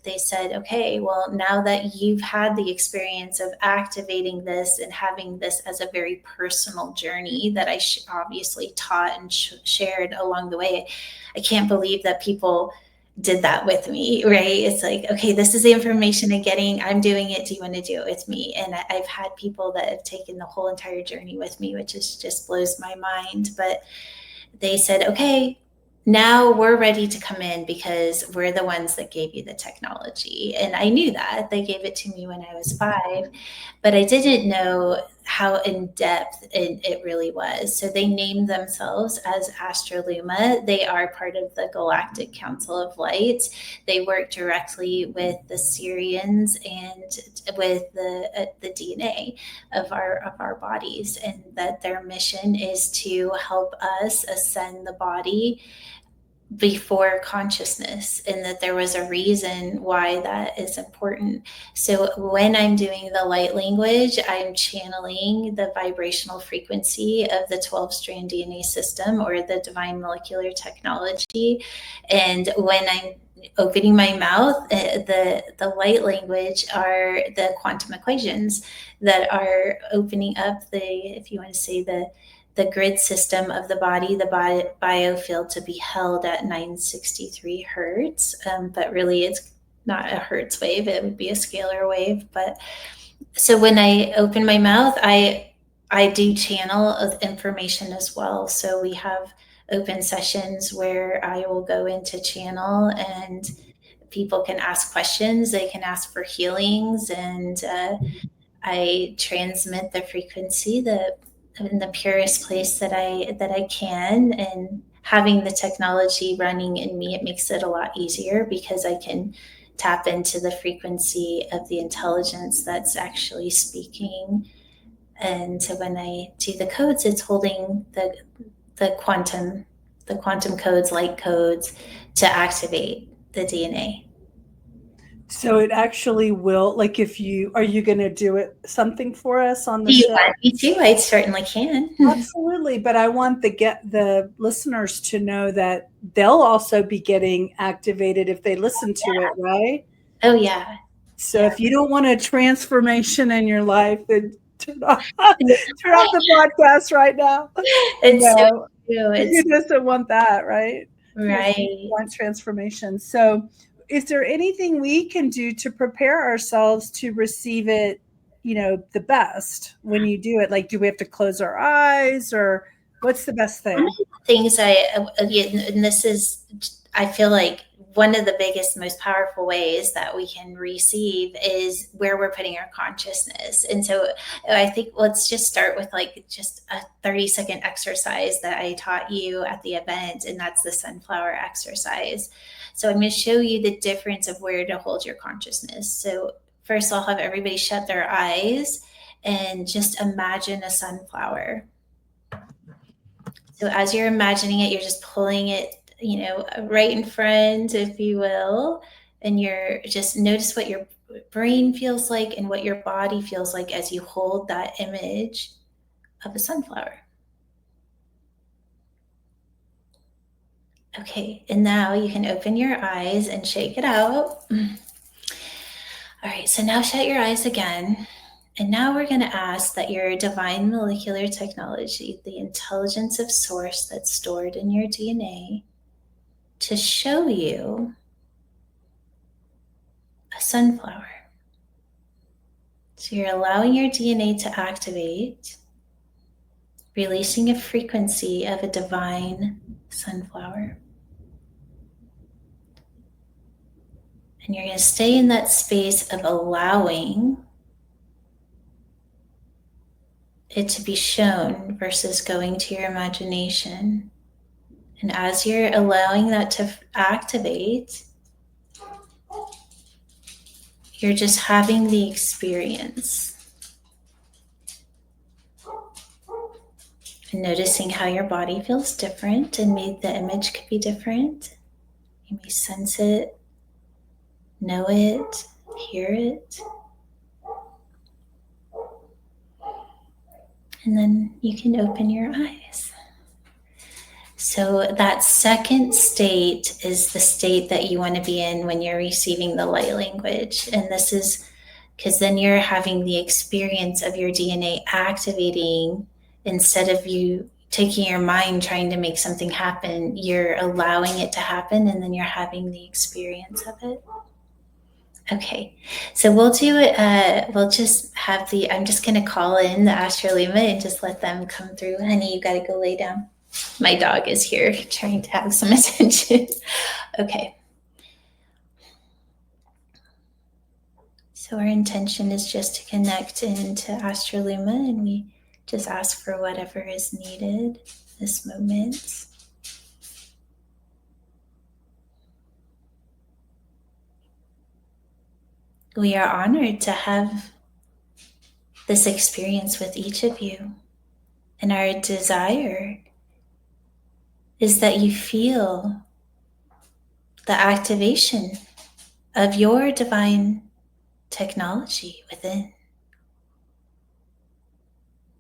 they said, okay, well, now that you've had the experience of activating this and having this as a very personal journey that I obviously taught and shared along the way, I can't believe that people did that with me, right? It's like, okay, this is the information I'm doing it. Do you want to do it with me? And I've had people that have taken the whole entire journey with me, which just blows my mind. But they said, okay, now we're ready to come in because we're the ones that gave you the technology. And I knew that. They gave it to me when I was 5, but I didn't know how in depth it really was. So they named themselves as Astroluma. They are part of the Galactic Council of Light. They work directly with the Syrians and with the DNA of our bodies, and that their mission is to help us ascend the body before consciousness, and that there was a reason why that is important. So when I'm doing the light language, I'm channeling the vibrational frequency of the 12-strand DNA system or the divine molecular technology. And when I'm opening my mouth, the light language are the quantum equations that are opening up if you want to say the grid system of the body, biofield, to be held at 963 hertz. But really, it's not a hertz wave. It would be a scalar wave. But So when I open my mouth, I do channel information as well. So we have open sessions where I will go into channel and people can ask questions. They can ask for healings, and I transmit the frequency in the purest place that I can. And having the technology running in me, it makes it a lot easier because I can tap into the frequency of the intelligence that's actually speaking. And so when I do the codes, it's holding the quantum codes, light codes, to activate the DNA. So it actually will, like, if you are you going to do it something for us on the Do you show? want me to? I certainly can. Absolutely, but I want the listeners to know that they'll also be getting activated if they listen to it, right? Oh yeah. So Yeah. if you don't want a transformation in your life, then turn off turn off the podcast right now. It's so No, true. you It's just don't want that, right? Yes, you right. want transformation. So, is there anything we can do to prepare ourselves to receive it, the best when you do it? Like, do we have to close our eyes, or what's the best One thing? of the things again, and this is, I feel like one of the biggest, most powerful ways that we can receive is where we're putting our consciousness. And so I think let's just start with like just a 30-second exercise that I taught you at the event, and that's the sunflower exercise. So I'm going to show you the difference of where to hold your consciousness. So first, I'll have everybody shut their eyes and just imagine a sunflower. So as you're imagining it, you're just pulling it, right in front, if you will, and you're just notice what your brain feels like and what your body feels like as you hold that image of a sunflower. Okay, and now you can open your eyes and shake it out. All right, so now shut your eyes again. And now we're going to ask that your divine molecular technology, the intelligence of source that's stored in your DNA, to show you a sunflower. So you're allowing your DNA to activate, releasing a frequency of a divine sunflower. And you're going to stay in that space of allowing it to be shown versus going to your imagination. And as you're allowing that to activate, you're just having the experience. And noticing how your body feels different, and maybe the image could be different. You may sense it, know it, hear it. And then you can open your eyes. So that second state is the state that you want to be in when you're receiving the light language. And this is because then you're having the experience of your DNA activating. Instead of you taking your mind trying to make something happen, you're allowing it to happen, and then you're having the experience of it. Okay, so we'll do it. We'll just have I'm just going to call in the Astrolema and just let them come through. Honey, you got to go lay down. My dog is here trying to have some attention. Okay. So our intention is just to connect into Astrolema, and we just ask for whatever is needed this moment. We are honored to have this experience with each of you. And our desire is that you feel the activation of your divine technology within,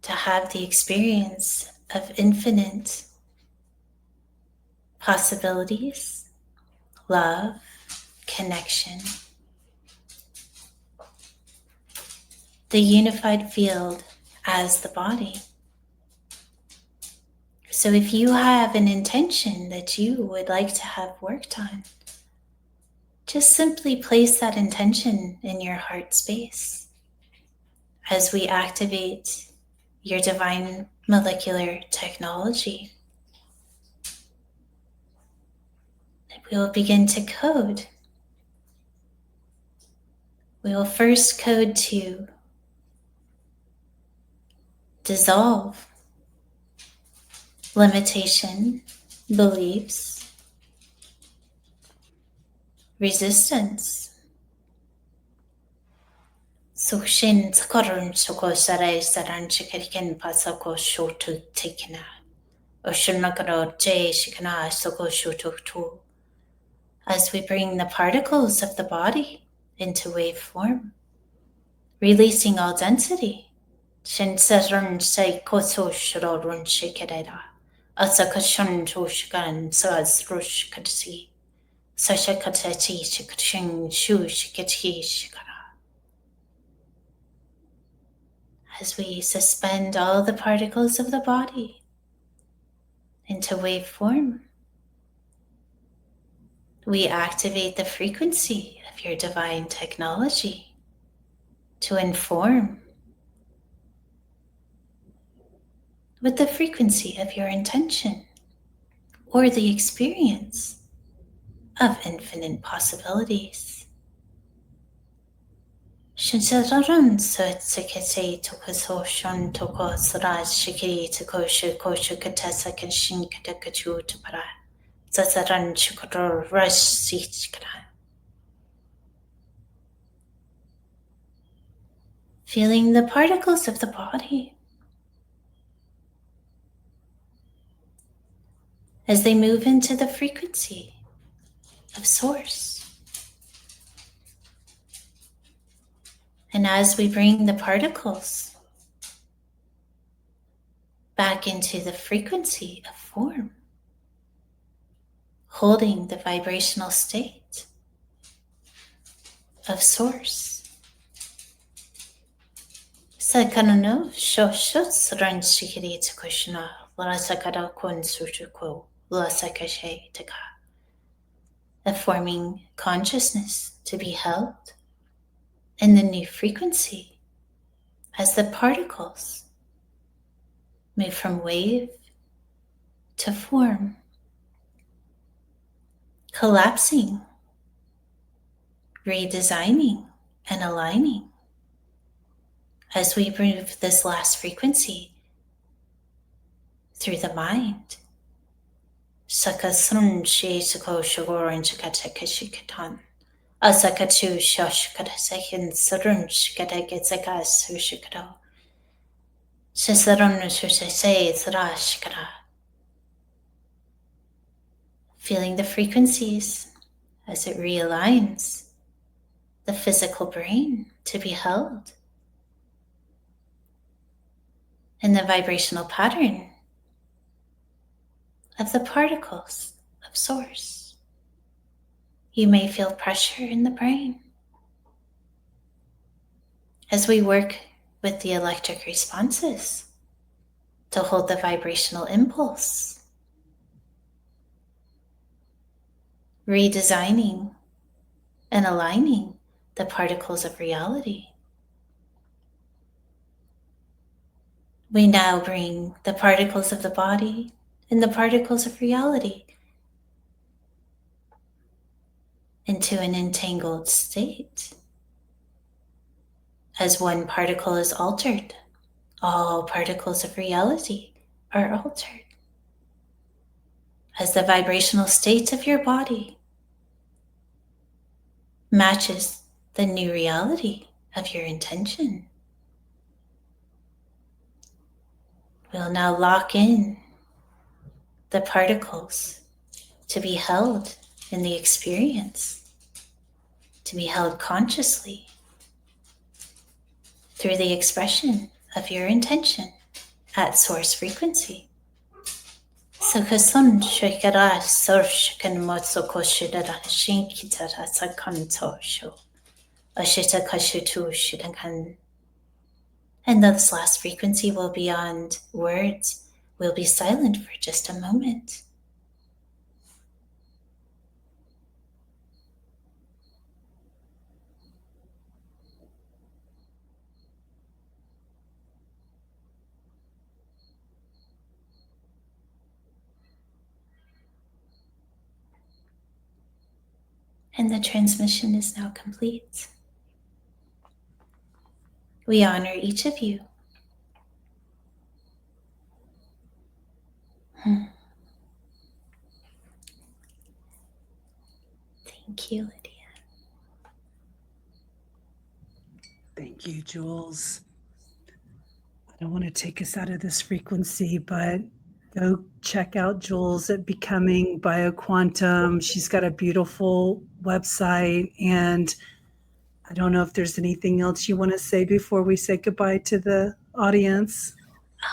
to have the experience of infinite possibilities, love, connection, the unified field as the body. So if you have an intention that you would like to have worked on, just simply place that intention in your heart space. as we activate your divine molecular technology, we will begin to code. We will first code to dissolve limitation, beliefs, resistance. Sukshin sakarun soko sarai saran chikarikin pasako shotu tikina. Oshinakaro jay shikana soko shotu tu. As we bring the particles of the body into wave form, releasing all density. Shin saran say koso shirorun shikadera. Asakashun toshikan saz rush kadsi. Sasha katati shikaching shu shikati shikara. As we suspend all the particles of the body into wave form, we activate the frequency of your divine technology to inform with the frequency of your intention or the experience of infinite possibilities. Shinsaran Sutsikase Tokaso Shon Toko Saraj Shiki Takosha Kosha Katasa Kashin Katakachu Tapara Zazaran Chukador Rush Sichkara. Feeling the particles of the body as they move into the frequency of Source. And as we bring the particles back into the frequency of form, holding the vibrational state of Source. Sakanano shoshot saran shikiri tsukushina, lasakada kun suchuko, lasakashe taka. Of forming consciousness to be held in the new frequency as the particles move from wave to form, collapsing, redesigning, and aligning as we move this last frequency through the mind. Sakasun shi sako shogoran chakatakashikatan. Asakatu shoshkatasakin surun shkatagetsakas sushikado. Sisarun susase thrashkara. Feeling the frequencies as it realigns the physical brain to be held in the vibrational pattern of the particles of Source. You may feel pressure in the brain as we work with the electric responses to hold the vibrational impulse, redesigning and aligning the particles of reality. We now bring the particles of the body and the particles of reality into an entangled state. As one particle is altered, all particles of reality are altered. As the vibrational state of your body matches the new reality of your intention. We'll now lock in the particles to be held in the experience, to be held consciously through the expression of your intention at Source frequency. Sakasun shikara sorshikan motsoko shidara shinkitara sakanto sho. Ashita kashutu shidankan. And this last frequency will be beyond words. We'll be silent for just a moment. And the transmission is now complete. We honor each of you. Thank you, Lydia. Thank you, Jewels. I don't want to take us out of this frequency, but go check out Jewels at Becoming BioQuantum. She's got a beautiful website. And I don't know if there's anything else you want to say before we say goodbye to the audience.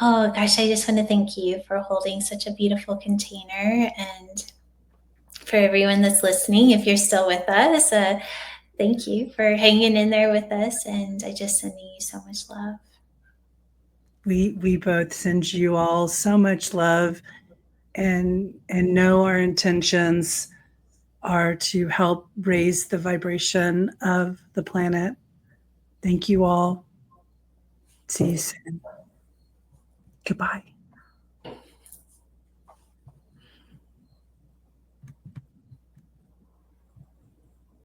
Oh gosh, I just want to thank you for holding such a beautiful container, and for everyone that's listening, if you're still with us, thank you for hanging in there with us, and I just sending you so much love. We both send you all so much love, and know our intentions are to help raise the vibration of the planet. Thank you all. See you soon. Goodbye.